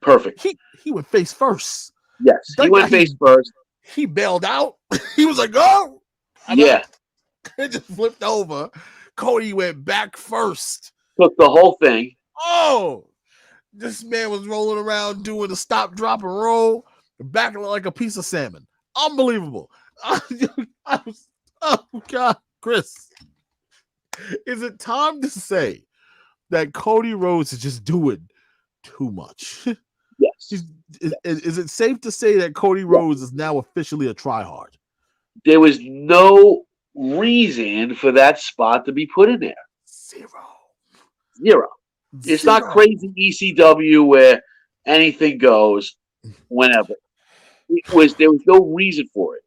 perfect. He went face first. Yes, he went face first. He bailed out. He was like, "Oh, yeah." It just flipped over. Cody went back first. Took the whole thing. Oh, this man was rolling around doing the stop, drop, and roll. Back like a piece of salmon. Unbelievable. Oh, God, Chris. Is it time to say that Cody Rhodes is just doing too much? Yes. Is it safe to say that Cody Rhodes is now officially a tryhard? There was no reason for that spot to be put in there. Zero. It's not crazy ECW where anything goes whenever. There was no reason for it.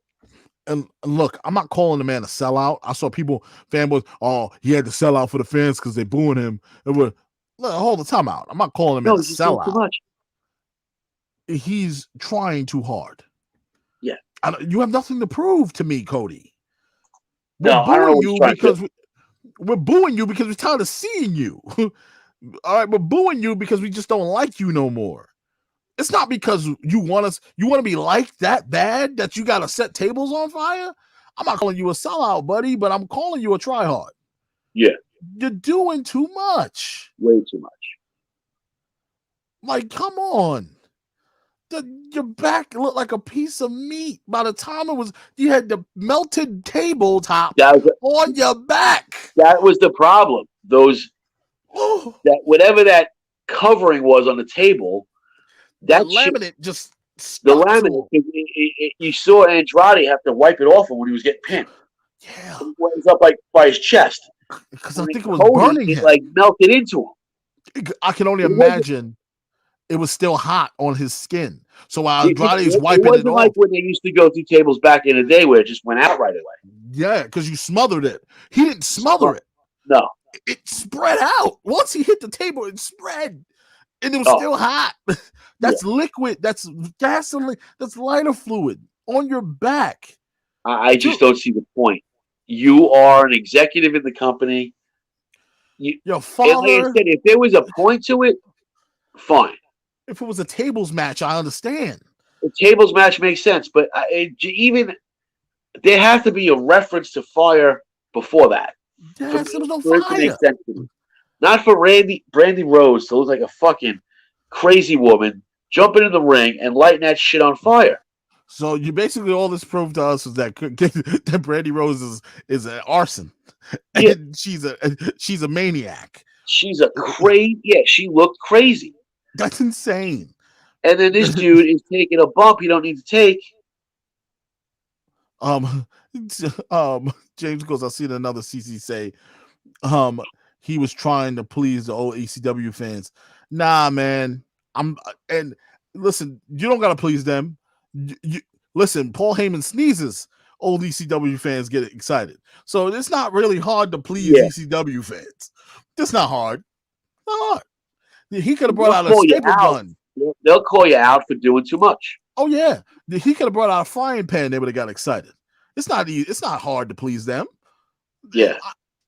And look, I'm not calling the man a sellout. I saw fanboys, he had to sell out for the fans because they booing him. Look, hold the time out. I'm not calling him a sellout. Too much. He's trying too hard. Yeah. You have nothing to prove to me, Cody. I don't know what we're booing you because we're tired of seeing you. All right, we're booing you because we just don't like you no more. It's not because you want to be liked that bad that you got to set tables on fire. I'm not calling you a sellout, buddy, but I'm calling you a tryhard. Yeah. You're doing too much. Way too much. Like, come on. Your back looked like a piece of meat. By the time you had the melted tabletop on your back. That was the problem. That whatever that covering was on the table, that laminate just the laminate. You saw Andrade have to wipe it off him when he was getting pinned. Yeah, it was up like by his chest because I think it was burning him. It like melted into him. I can only imagine it was still hot on his skin. So while Andrade's wiping it off, like when they used to go through tables back in the day where it just went out right away. Yeah, because you smothered it. He didn't smother it. No, it spread out. Once he hit the table, it spread, and it was still hot. That's liquid. That's gasoline. That's lighter fluid on your back. I just don't see the point. You are an executive in the company. Your father. Like I said, if there was a point to it, fine. If it was a tables match, I understand. The tables match makes sense, but even there has to be a reference to fire before that. Yes, there was no fire. Not for Brandy Rose to look like a fucking crazy woman jumping in the ring and lighting that shit on fire. So you basically all this proved to us is that Brandy Rose is an arson, and she's a maniac. She's a crazy. Yeah, she looked crazy. That's insane. And then this dude is taking a bump he don't need to take. James goes, I seen another CC say, he was trying to please the old ECW fans. Nah, man. And listen, you don't gotta please them. Listen, Paul Heyman sneezes, old ECW fans get excited. So it's not really hard to please ECW fans. It's not hard. Not hard. He could have brought out a staple gun. They'll call you out for doing too much. Oh yeah, he could have brought out a frying pan. They would have got excited. It's not easy. It's not hard to please them. Yeah,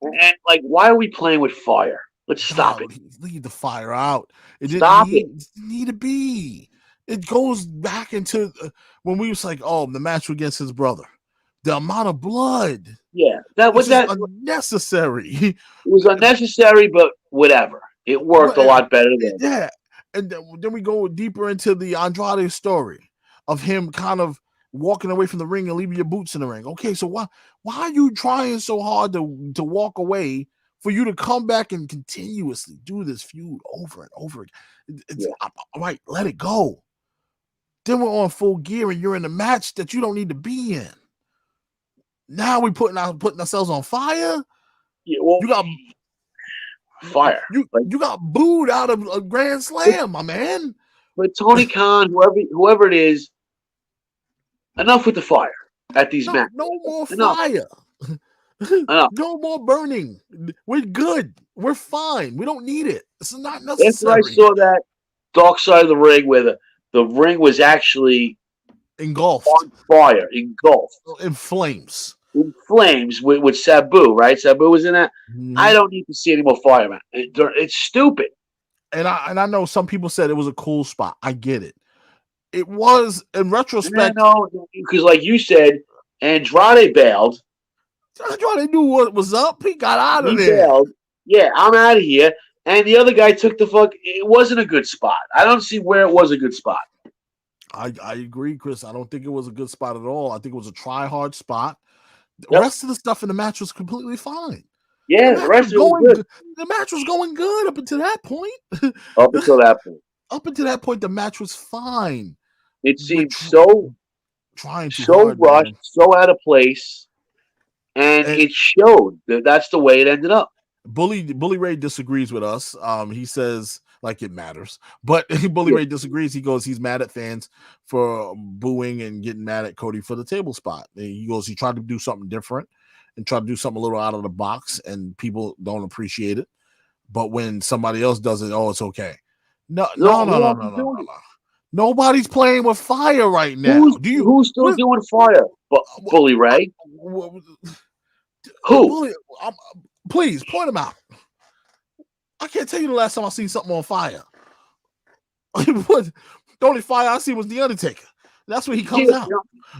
and like, why are we playing with fire? Let's stop it. Leave the fire out. It didn't need to be. It goes back into when we was like, oh, the match against his brother. The amount of blood. Yeah, that was unnecessary. It was unnecessary, but whatever. It worked a lot better than. Yeah, and then we go deeper into the Andrade story of him kind of walking away from the ring and leaving your boots in the ring. Okay, so why are you trying so hard to walk away for you to come back and continuously do this feud over and over again? All right, let it go. Then we're on Full Gear and you're in a match that you don't need to be in. Now we're putting ourselves on fire. Yeah, well, you got fire. You got booed out of a Grand Slam, my man. But Tony Khan, whoever it is, enough with the fire at these matches. No more fire. No more burning. We're good. We're fine. We don't need it. This is not necessary. After I saw that dark side of the ring where the ring was actually engulfed, on fire, engulfed, in flames. In flames with Sabu, right? Sabu was in that. Mm-hmm. I don't need to see any more fire, man. It's stupid. And I know some people said it was a cool spot. I get it. It was, in retrospect. No, because like you said, Andrade bailed. Andrade knew what was up. He got out of there. Bailed. Yeah, I'm out of here. And the other guy took the fuck. It wasn't a good spot. I don't see where it was a good spot. I agree, Chris. I don't think it was a good spot at all. I think it was a try-hard spot. The rest of the stuff in the match was completely fine. Yeah, the rest was good. The match was going good up until that point. Up until that point. Up until that point, the match was fine. It seemed so rushed, man. So out of place, and it showed. That's the way it ended up. Bully Ray disagrees with us. He says like it matters, but Bully Ray disagrees. He goes, he's mad at fans for booing and getting mad at Cody for the table spot. He goes, he tried to do something different and try to do something a little out of the box, and people don't appreciate it. But when somebody else does it, oh, it's okay. No. Nobody's playing with fire right now. Who's still doing fire? Bully Ray? Who? Please point him out. I can't tell you the last time I seen something on fire. The only fire I see was The Undertaker. That's where he comes out.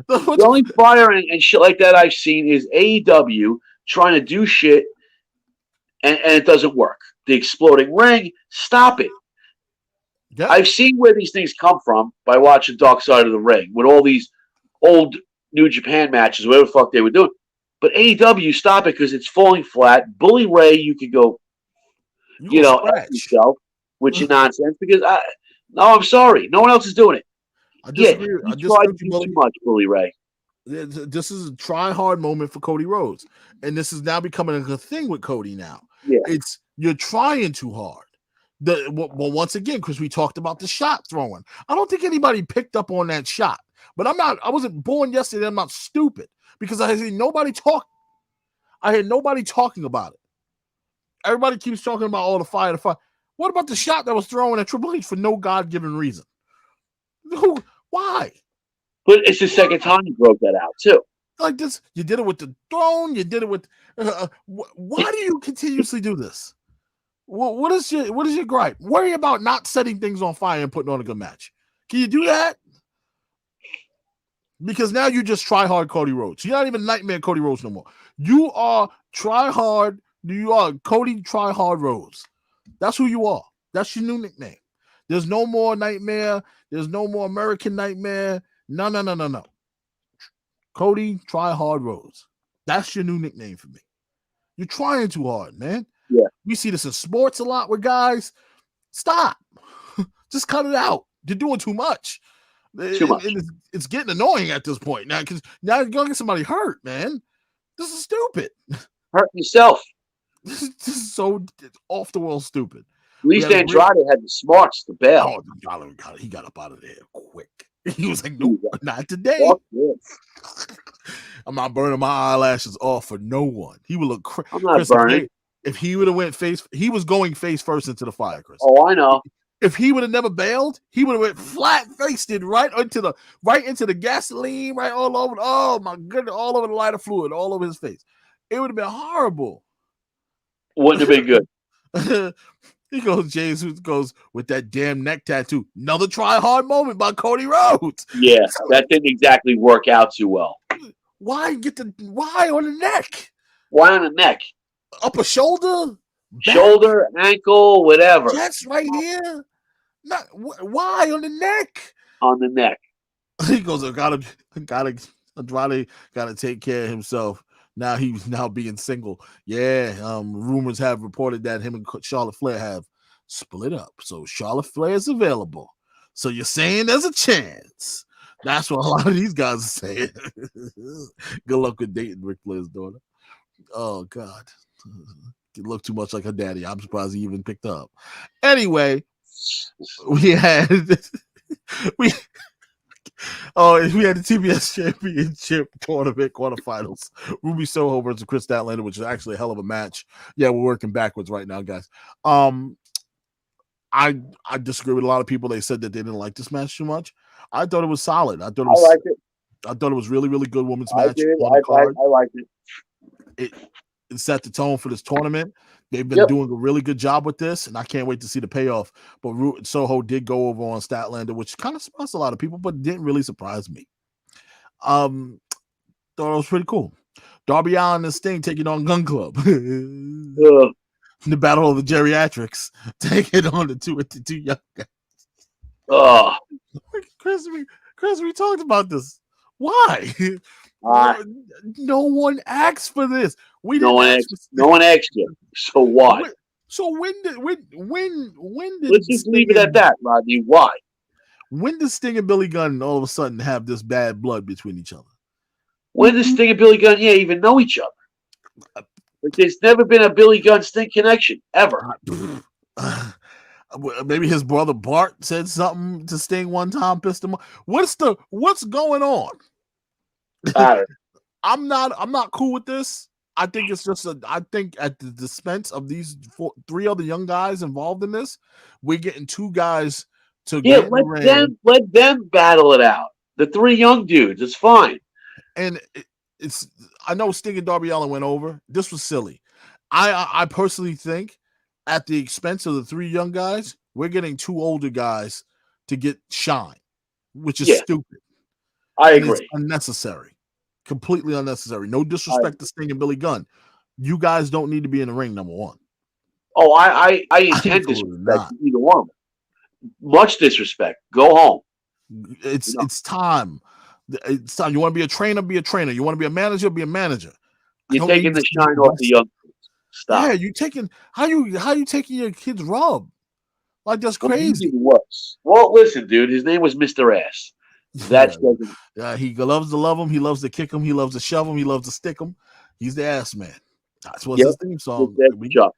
The only fire and shit like that I've seen is AEW trying to do shit and it doesn't work. The exploding ring, stop it. Yeah. I've seen where these things come from by watching Dark Side of the Ring with all these old New Japan matches, whatever the fuck they were doing. But AEW, stop it because it's falling flat. Bully Ray, you could go, You go F scratch. yourself with your nonsense because no, I'm sorry. No one else is doing it. I Yeah, disagree. you I tried disagree to with you, do Bully. too much, Bully Ray. This is a try hard moment for Cody Rhodes, and this is now becoming a thing with Cody. Now, Yeah, it's you're trying too hard. Well, once again, because we talked about the shot throwing, I don't think anybody picked up on that shot. But I'm not. I wasn't born yesterday. I'm not stupid because I heard nobody talk. I heard nobody talking about it. Everybody keeps talking about all the fire, the fire. What about the shot that was thrown at Triple H for no God-given reason? Why? but it's the second time you broke that out too. Like this, you did it with the throne. You did it with. Why do you continuously do this? What is your gripe? Worry about not setting things on fire and putting on a good match. Can you do that? Because now you just try hard Cody Rhodes. You're not even Nightmare Cody Rhodes no more. You are try hard. You are Cody Try Hard Rhodes. That's who you are. That's your new nickname. There's no more Nightmare. There's no more American Nightmare. No. Cody Try Hard Rhodes. That's your new nickname for me. You're trying too hard, man. Yeah. We see this in sports a lot with guys. Stop. Just cut it out. You're doing too much. Too much. It's getting annoying at this point now because now you're gonna get somebody hurt, man. This is stupid. Hurt yourself. This is so off the wall stupid. At least Andrade had the smarts to bail. Oh, he got up out of there quick. He was like, nope, not today. I'm not burning my eyelashes off for no one. He would look crazy. I'm not burning. If he would have went face, he was going face first into the fire, Chris. Oh, I know. If he would have never bailed, he would have went flat faced right into the gasoline, right all over. Oh my goodness, all over the lighter fluid, all over his face. It would have been horrible. Wouldn't have been good. He goes, James goes with that damn neck tattoo. Another try hard moment by Cody Rhodes. Yeah, that didn't exactly work out too well. Why on the neck? Why on the neck? Upper shoulder? Shoulder, ankle, whatever. Yes, right here. Why on the neck? On the neck. He goes, Andrade gotta take care of himself. Now he's being single. Yeah, rumors have reported that him and Charlotte Flair have split up. So Charlotte Flair is available. So you're saying there's a chance. That's what a lot of these guys are saying. Good luck with dating Ric Flair's daughter. Oh, God. You look too much like her daddy. I'm surprised he even picked up. Anyway, we had the TBS Championship tournament quarterfinals. Ruby Soho versus Chris Statlander, which is actually a hell of a match. Yeah, we're working backwards right now, guys. I disagree with a lot of people. They said that they didn't like this match too much. I thought it was solid. I liked it. I thought it was really, really good women's match. I liked it. It set the tone for this tournament. They've been doing a really good job with this, and I can't wait to see the payoff. But Soho did go over on Statlander, which kind of surprised a lot of people, but didn't really surprise me. Thought it was pretty cool. Darby Allin and Sting taking on Gun Club. The battle of the geriatrics taking on the two young guys. Oh, Chris, we talked about this. Why? No one asked for this. No one asked you. So why? So when did Let's just leave it at that, Rodney. Why? When did Sting and Billy Gunn all of a sudden have this bad blood between each other? When did Sting and Billy Gunn even know each other? Like, there's never been a Billy Gunn Sting connection ever. Maybe his brother Bart said something to Sting one time, pissed him off. What's going on? I'm not cool with this. I think it's just I think at the expense of these three other young guys involved in this, we're getting two guys to get let them battle it out. The three young dudes, it's fine. And I know Sting and Darby Allin went over. This was silly. I personally think at the expense of the three young guys, we're getting two older guys to get shine, which is stupid. I agree. It's unnecessary. Completely unnecessary. No disrespect to Sting and Billy Gunn. You guys don't need to be in the ring, number one. Oh, I intend to respect either one of them. Much disrespect. Go home. It's time. It's time. You want to be a trainer? Be a trainer. You want to be a manager? Be a manager. I You're don't taking need the to see shine you off the young kids. Yeah, Stop. you taking how you taking your kid's rub? Like that's Well, he's crazy. even worse. Well, listen, dude. His name was Mr. Ass. Yeah, That's doesn't. he loves to love him. He loves to kick him. He loves to shove him. He loves to stick him. He's the ass man. That's what's Yep. his theme song. That's Chuck.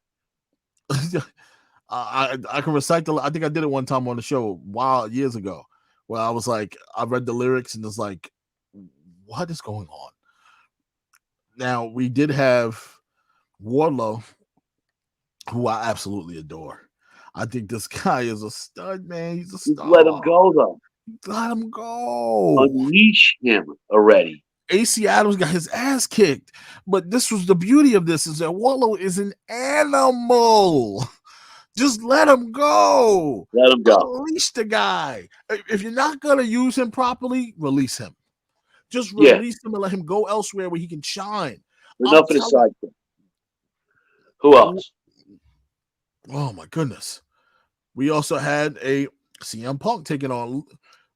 I can recite the. I think I did it one time on the show years ago, where I was like, I read the lyrics and it's like, what is going on? Now we did have Wardlow, who I absolutely adore. I think this guy is a stud, man. He's a Just let him star. go, though. Let him go. Unleash him already. AC Adams got his ass kicked, but this was the beauty of this: is that Wardlow is an animal. Just let him go. Let him go. Unleash the guy. If you're not gonna use him properly, release him. Just Yeah. release him and let him go elsewhere where he can shine. Enough of the side thing. Who else? Oh my goodness. We also had a CM Punk taking on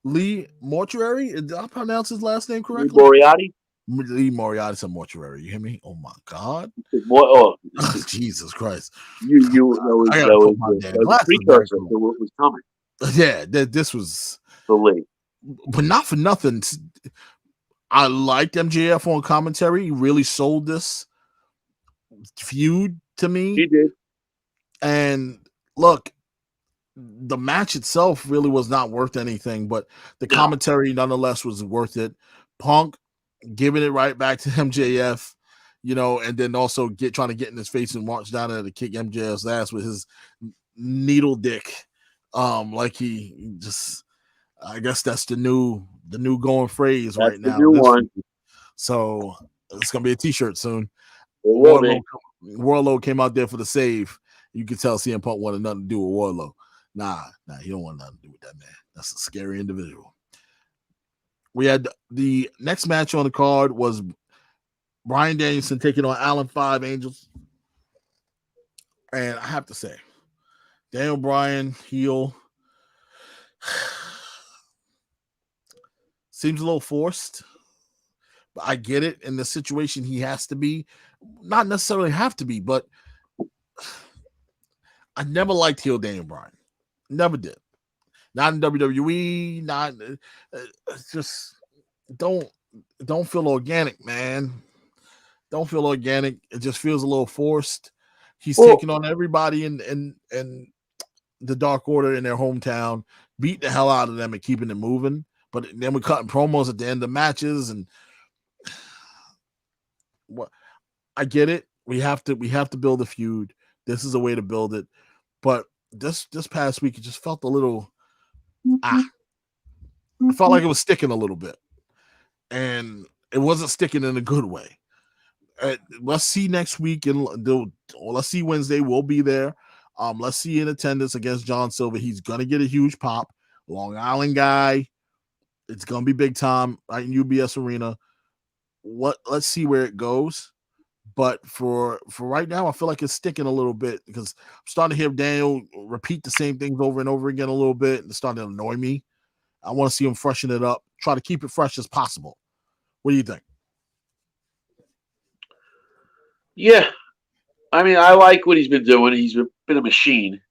Lee Mortuary. Did I pronounce his last name correctly? Moriarty? Lee Moriarty said Mortuary. You hear me? Oh my God. Jesus Christ. I gotta put my damn glasses precursor to what was coming. Yeah, this was the Lee. But not for nothing. I liked MJF on commentary. He really sold this feud to me. He did. And look, the match itself really was not worth anything, but the commentary nonetheless was worth it. Punk giving it right back to MJF, and then also trying to get in his face and march down there to kick MJF's ass with his needle dick. Like he just, I guess that's the new going phrase right now. The new one. So it's gonna be a t-shirt soon. Wardlow came out there for the save. You could tell CM Punk wanted nothing to do with Wardlow. Nah, he don't want nothing to do with that man. That's a scary individual. We had the next match on the card was Bryan Danielson taking on Allen 5 Angels. And I have to say, Daniel Bryan, heel, seems a little forced. But I get it. In the situation he has to be. Not necessarily have to be, but I never liked heel Daniel Bryan. Never did. Not in WWE. Not just don't feel organic, man. Don't feel organic. It just feels a little forced. He's taking on everybody in the Dark Order in their hometown, beating the hell out of them and keeping it moving. But then we're cutting promos at the end of matches, and what I get it. We have to build a feud. This is a way to build it. But this past week, it just felt a little I felt like it was sticking a little bit. And it wasn't sticking in a good way. Let's see next week, and let's see Wednesday. We'll be there. Let's see in attendance against John Silver. He's gonna get a huge pop. Long Island guy. It's gonna be big time right in UBS Arena. Let's see where it goes. But for right now, I feel like it's sticking a little bit because I'm starting to hear Daniel repeat the same things over and over again a little bit, and it's starting to annoy me. I want to see him freshen it up, try to keep it fresh as possible. What do you think? Yeah. I mean, I like what he's been doing. He's been a machine.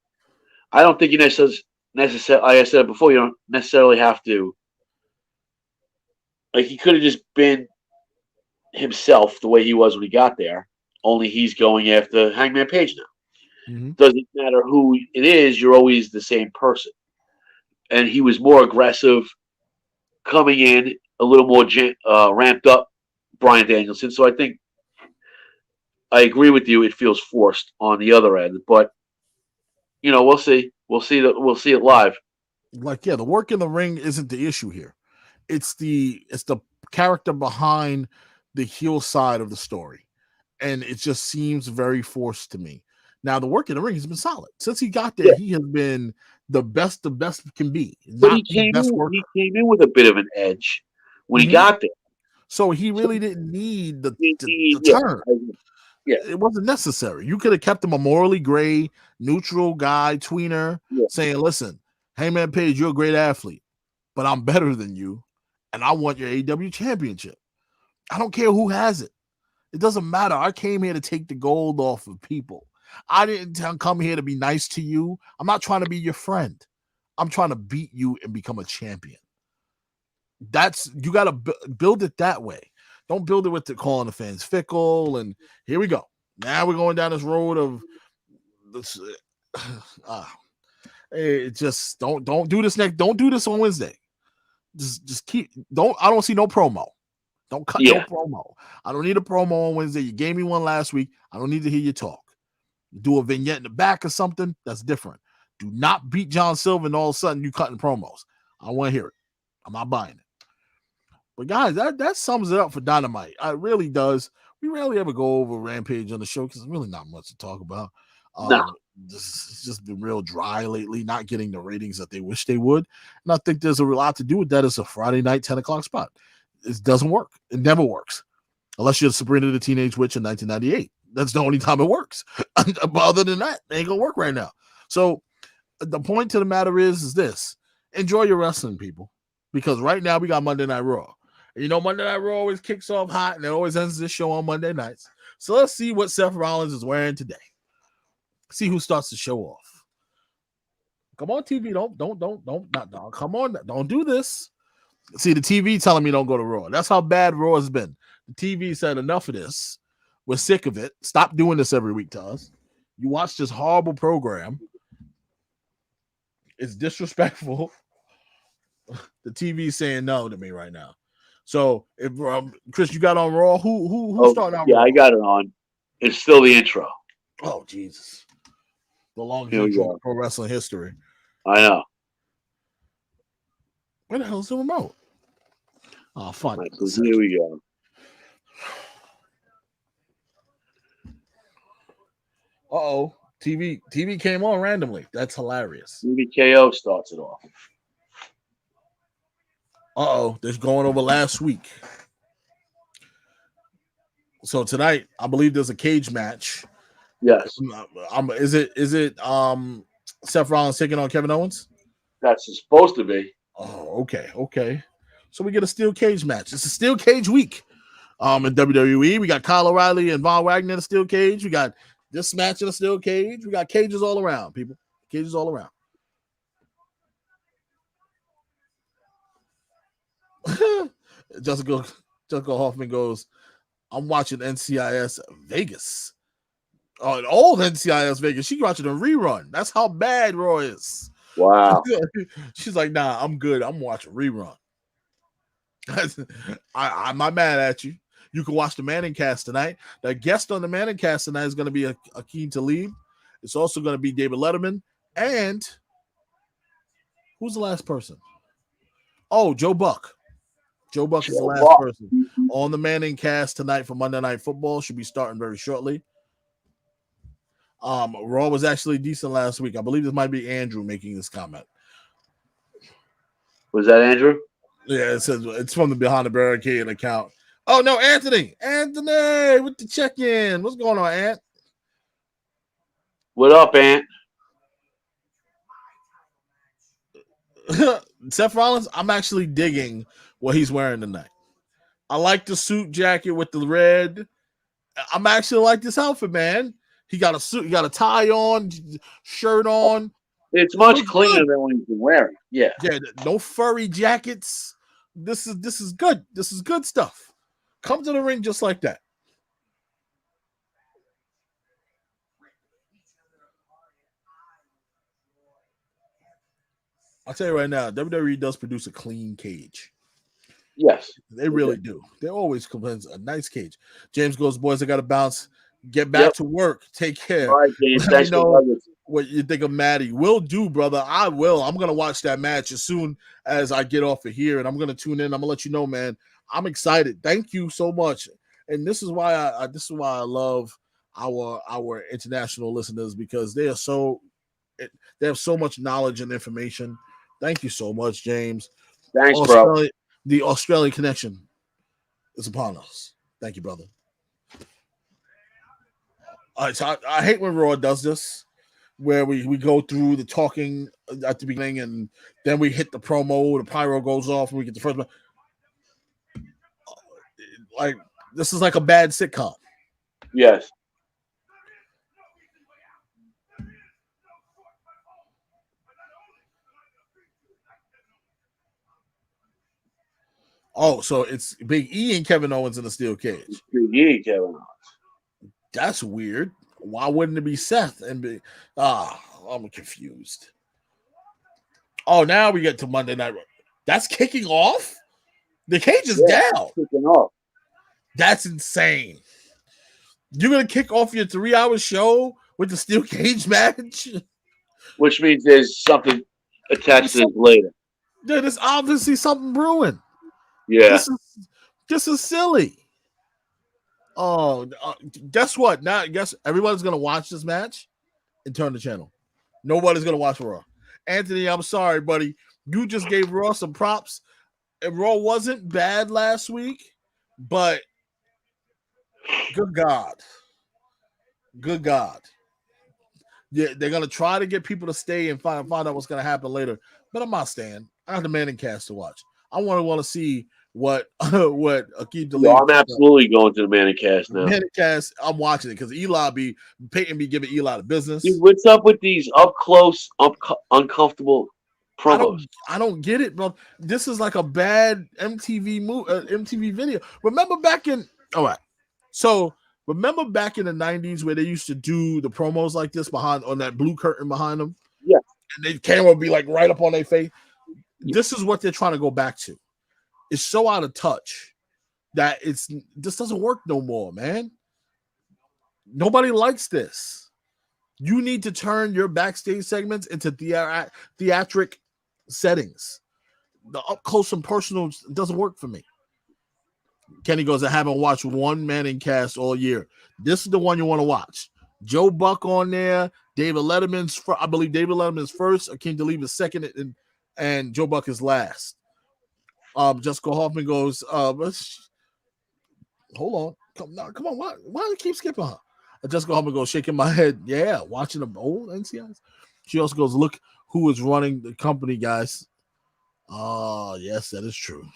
I don't think he necessarily, like I said before, you don't necessarily have to. Like, he could have just been himself the way he was when he got there, only he's going after Hangman Page now. Mm-hmm. Doesn't matter who it is, you're always the same person. And he was more aggressive coming in, a little more ramped up, Bryan Danielson. So I think I agree with you. It feels forced on the other end, but we'll see. We'll see it live. Like, yeah, the work in the ring isn't the issue here. It's the character behind the heel side of the story, and it just seems very forced to me. Now, the work in the ring has been solid since he got there. Yeah. He has been the best can be. But he came in with a bit of an edge when he got there, so he really didn't need the turn. Yeah, it wasn't necessary. You could have kept him a morally gray, neutral guy, tweener, saying, "Listen, Hangman Page, you're a great athlete, but I'm better than you, and I want your AEW championship. I don't care who has it. It doesn't matter. I came here to take the gold off of people. I didn't come here to be nice to you. I'm not trying to be your friend. I'm trying to beat you and become a champion. You got to build it that way. Don't build it with calling the fans fickle. And here we go. Now we're going down this road of this. Just don't do this next. Don't do this on Wednesday. Just keep. I don't see no promo. Don't cut no promo. I don't need a promo on Wednesday. You gave me one last week. I don't need to hear you talk. Do a vignette in the back or something. That's different. Do not beat John Silver and all of a sudden you cutting promos. I don't want to hear it. I'm not buying it. But guys, that sums it up for Dynamite. It really does. We rarely ever go over Rampage on the show because there's really not much to talk about. It's just been real dry lately, not getting the ratings that they wish they would. And I think there's a lot to do with that. It's a Friday night, 10 o'clock spot. It doesn't work. It never works. Unless you're Sabrina the Teenage Witch in 1998. That's the only time it works. But other than that, it ain't going to work right now. So the point to the matter is this. Enjoy your wrestling, people. Because right now we got Monday Night Raw. And Monday Night Raw always kicks off hot and it always ends this show on Monday nights. So let's see what Seth Rollins is wearing today. See who starts the show off. Come on, TV. Don't. Come on. Don't do this. See, the TV telling me don't go to Raw. That's how bad Raw has been. The TV said enough of this. We're sick of it. Stop doing this every week to us. You watch this horrible program. It's disrespectful. The TV's saying no to me right now. So, if Chris, you got on Raw? Who started on Raw? Yeah, I got it on. It's still the intro. Oh, Jesus. The longest intro in pro wrestling history. I know. Where the hell is the remote? Oh, fun. Right, so here we go. Uh-oh. TV came on randomly. That's hilarious. Maybe KO starts it off. Uh-oh. They're going over last week. So tonight, I believe there's a cage match. Yes. Is it Seth Rollins taking on Kevin Owens? That's supposed to be. Oh, okay. So we get a steel cage match. It's a steel cage week. In WWE, we got Kyle O'Reilly and Von Wagner in a steel cage. We got this match in a steel cage. We got cages all around, people. Cages all around. Jessica Hoffman goes, I'm watching NCIS Vegas. Oh, an old NCIS Vegas. She's watching a rerun. That's how bad Raw is. Wow. She's like, nah, I'm good. I'm watching rerun. I'm not mad at you. You can watch the Manning cast tonight. The guest on the Manning cast tonight is going to be Akeem Talib. It's also going to be David Letterman. And who's the last person? Oh, Joe Buck. Joe Buck is the last person on the Manning cast tonight for Monday Night Football. Should be starting very shortly. Raw was actually decent last week. I believe this might be Andrew making this comment. Was that Andrew? Yeah, it says it's from the Behind the Barricade account. Oh no, Anthony with the check-in. What's going on, Ant? What up, Ant? Seth Rollins, I'm actually digging what he's wearing tonight. I like the suit jacket with the red. I'm actually like this outfit, man. He got a suit, he got a tie on, shirt on. It's much cleaner than what he's been wearing. Yeah. Yeah, no furry jackets. This is good. This is good stuff. Come to the ring just like that. I'll tell you right now, WWE does produce a clean cage. Yes. They really do. They always present a nice cage. James goes, boys, I got to bounce. Get back to work. Take care. All right, James. Let me know what you think of Maddie. Will do, brother. I will. I'm going to watch that match as soon as I get off of here, and I'm going to tune in. I'm going to let you know, man. I'm excited. Thank you so much. And this is why I love our international listeners, because they have so much knowledge and information. Thank you so much, James. Thanks, bro. The Australian connection is upon us. Thank you, brother. All right, so I hate when Raw does this. where we go through the talking at the beginning, and then we hit the promo. The pyro goes off, and we get the first one. Like this is like a bad sitcom. Yes. Oh, so it's Big E and Kevin Owens in the steel cage. Big E, Kevin Owens. That's weird. Why wouldn't it be Seth and be? I'm confused. Oh, now we get to Monday Night. That's kicking off. The cage is down. Kicking off. That's insane. You're gonna kick off your 3-hour show with the steel cage match, which means there's something attached to this later. There's obviously something brewing. Yeah, this is silly. Oh, guess what? Now, guess everyone's gonna watch this match and turn the channel. Nobody's gonna watch Raw. Anthony, I'm sorry, buddy. You just gave Raw some props. And Raw wasn't bad last week, but good God. Yeah, they're gonna try to get people to stay and find out what's gonna happen later. But I'm not staying. I have the Manning cast to watch. I want to see what Akeem Delete. I'm absolutely going to the Manning cast now. Manning cast, I'm watching it because Peyton be giving Eli the business. Dude, what's up with these up close, uncomfortable promos? I don't get it, bro. This is like a bad MTV video. Remember back in remember back in the 90s where they used to do the promos like this on that blue curtain behind them? Yeah. And the camera would be like right up on their face. Yeah. This is what they're trying to go back to. It's so out of touch that this doesn't work no more, man. Nobody likes this. You need to turn your backstage segments into theatric settings. The up close and personal doesn't work for me. Kenny goes, I haven't watched one Manning cast all year. This is the one you want to watch. Joe Buck on there. I believe David Letterman's first. Akeem Delete is second, and Joe Buck is last. Jessica Hoffman goes, hold on. Come on. Why do you keep skipping her? Jessica Hoffman goes, shaking my head. Yeah, watching the old NCIs. She also goes, look who is running the company, guys. Oh, yes, that is true.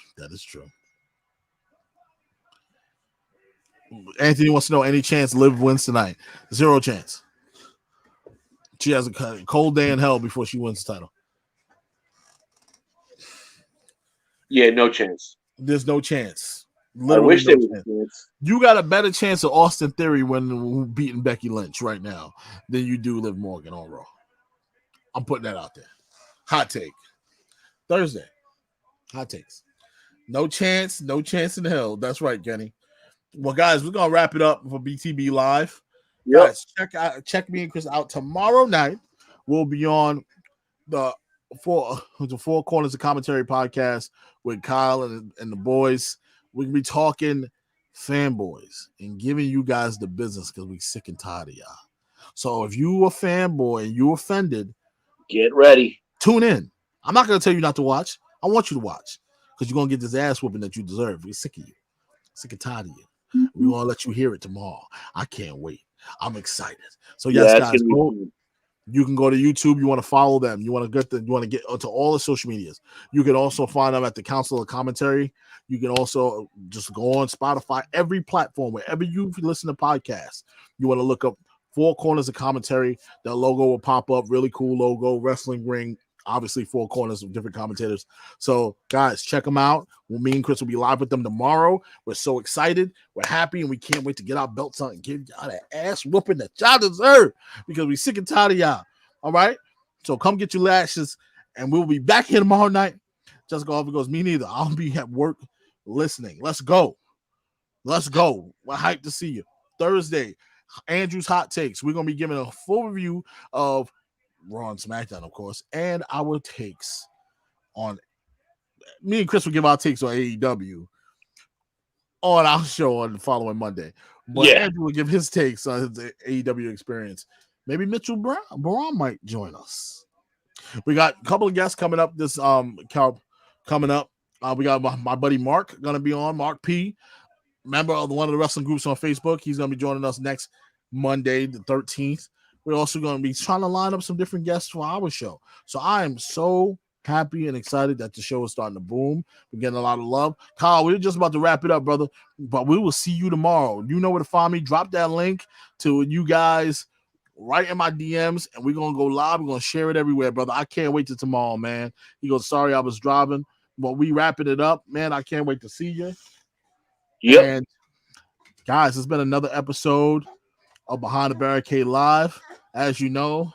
Anthony wants to know any chance Liv wins tonight. 0 chance. She has a cold day in hell before she wins the title. Yeah, no chance. There's no chance. Literally I wish there was a chance. You got a better chance of Austin Theory when beating Becky Lynch right now than you do Liv Morgan on Raw. I'm putting that out there. Hot take. Thursday. Hot takes. No chance in hell. That's right, Kenny. Well, guys, we're gonna wrap it up for BTB Live. Yep. Guys, check me and Chris out tomorrow night. We'll be on the Four Corners of Commentary podcast with Kyle and the boys. We're gonna be talking fanboys and giving you guys the business because we're sick and tired of y'all. So if you a fanboy and you offended, get ready. Tune in. I'm not gonna tell you not to watch. I want you to watch because you're gonna get this ass whooping that you deserve. We're sick of you. Sick and tired of you. We're gonna let you hear it tomorrow. I can't wait. I'm excited. So yes, guys, you can go to YouTube. You want to follow them. You want to get onto all the social medias. You can also find them at the Council of Commentary. You can also just go on Spotify, every platform, wherever you listen to podcasts. You want to look up Four Corners of Commentary. That logo will pop up. Really cool logo. Wrestling ring. Obviously, four corners of different commentators. So, guys, check them out. Me and Chris will be live with them tomorrow. We're so excited. We're happy, and we can't wait to get our belts on and give y'all that ass whooping that y'all deserve because we're sick and tired of y'all. All right? So, come get your lashes, and we'll be back here tomorrow night. Jessica Hoffman goes, me neither. I'll be at work listening. Let's go. We're hyped to see you. Thursday, Andrew's Hot Takes. We're going to be giving a full review of Raw and SmackDown, of course, and our takes on. Me and Chris will give our takes on AEW on our show on the following Monday. But Andrew will give his takes on his AEW experience. Maybe Mitchell Braun might join us. We got a couple of guests coming up. Coming up. We got my buddy Mark gonna be on. Mark P, member of one of the wrestling groups on Facebook. He's gonna be joining us next Monday, the 13th. We're also going to be trying to line up some different guests for our show. So I am so happy and excited that the show is starting to boom. We're getting a lot of love. Kyle, we're just about to wrap it up, brother. But we will see you tomorrow. You know where to find me. Drop that link to you guys right in my DMs, and we're going to go live. We're going to share it everywhere, brother. I can't wait till tomorrow, man. He goes, sorry, I was driving. But we wrapping it up, man. I can't wait to see you. Yep. And guys, it's been another episode of Behind the Barricade Live. As you know,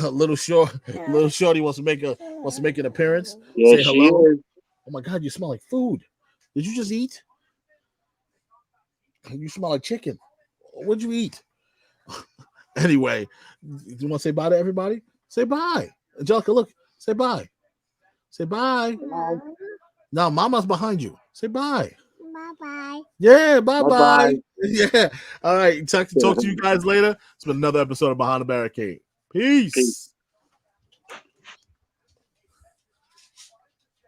little shorty wants to make an appearance. Yeah, Say she hello. is. Oh my God, you smell like food. Did you just eat? You smell like chicken. What'd you eat? Anyway, do you want to say bye to everybody? Say bye. Angelica, look. Say bye. Say bye. Bye. Now, Mama's behind you. Say bye. Bye-bye. Yeah, bye-bye. Bye-bye. Yeah. All right. Talk to you guys later. It's been another episode of Behind the Barricade. Peace.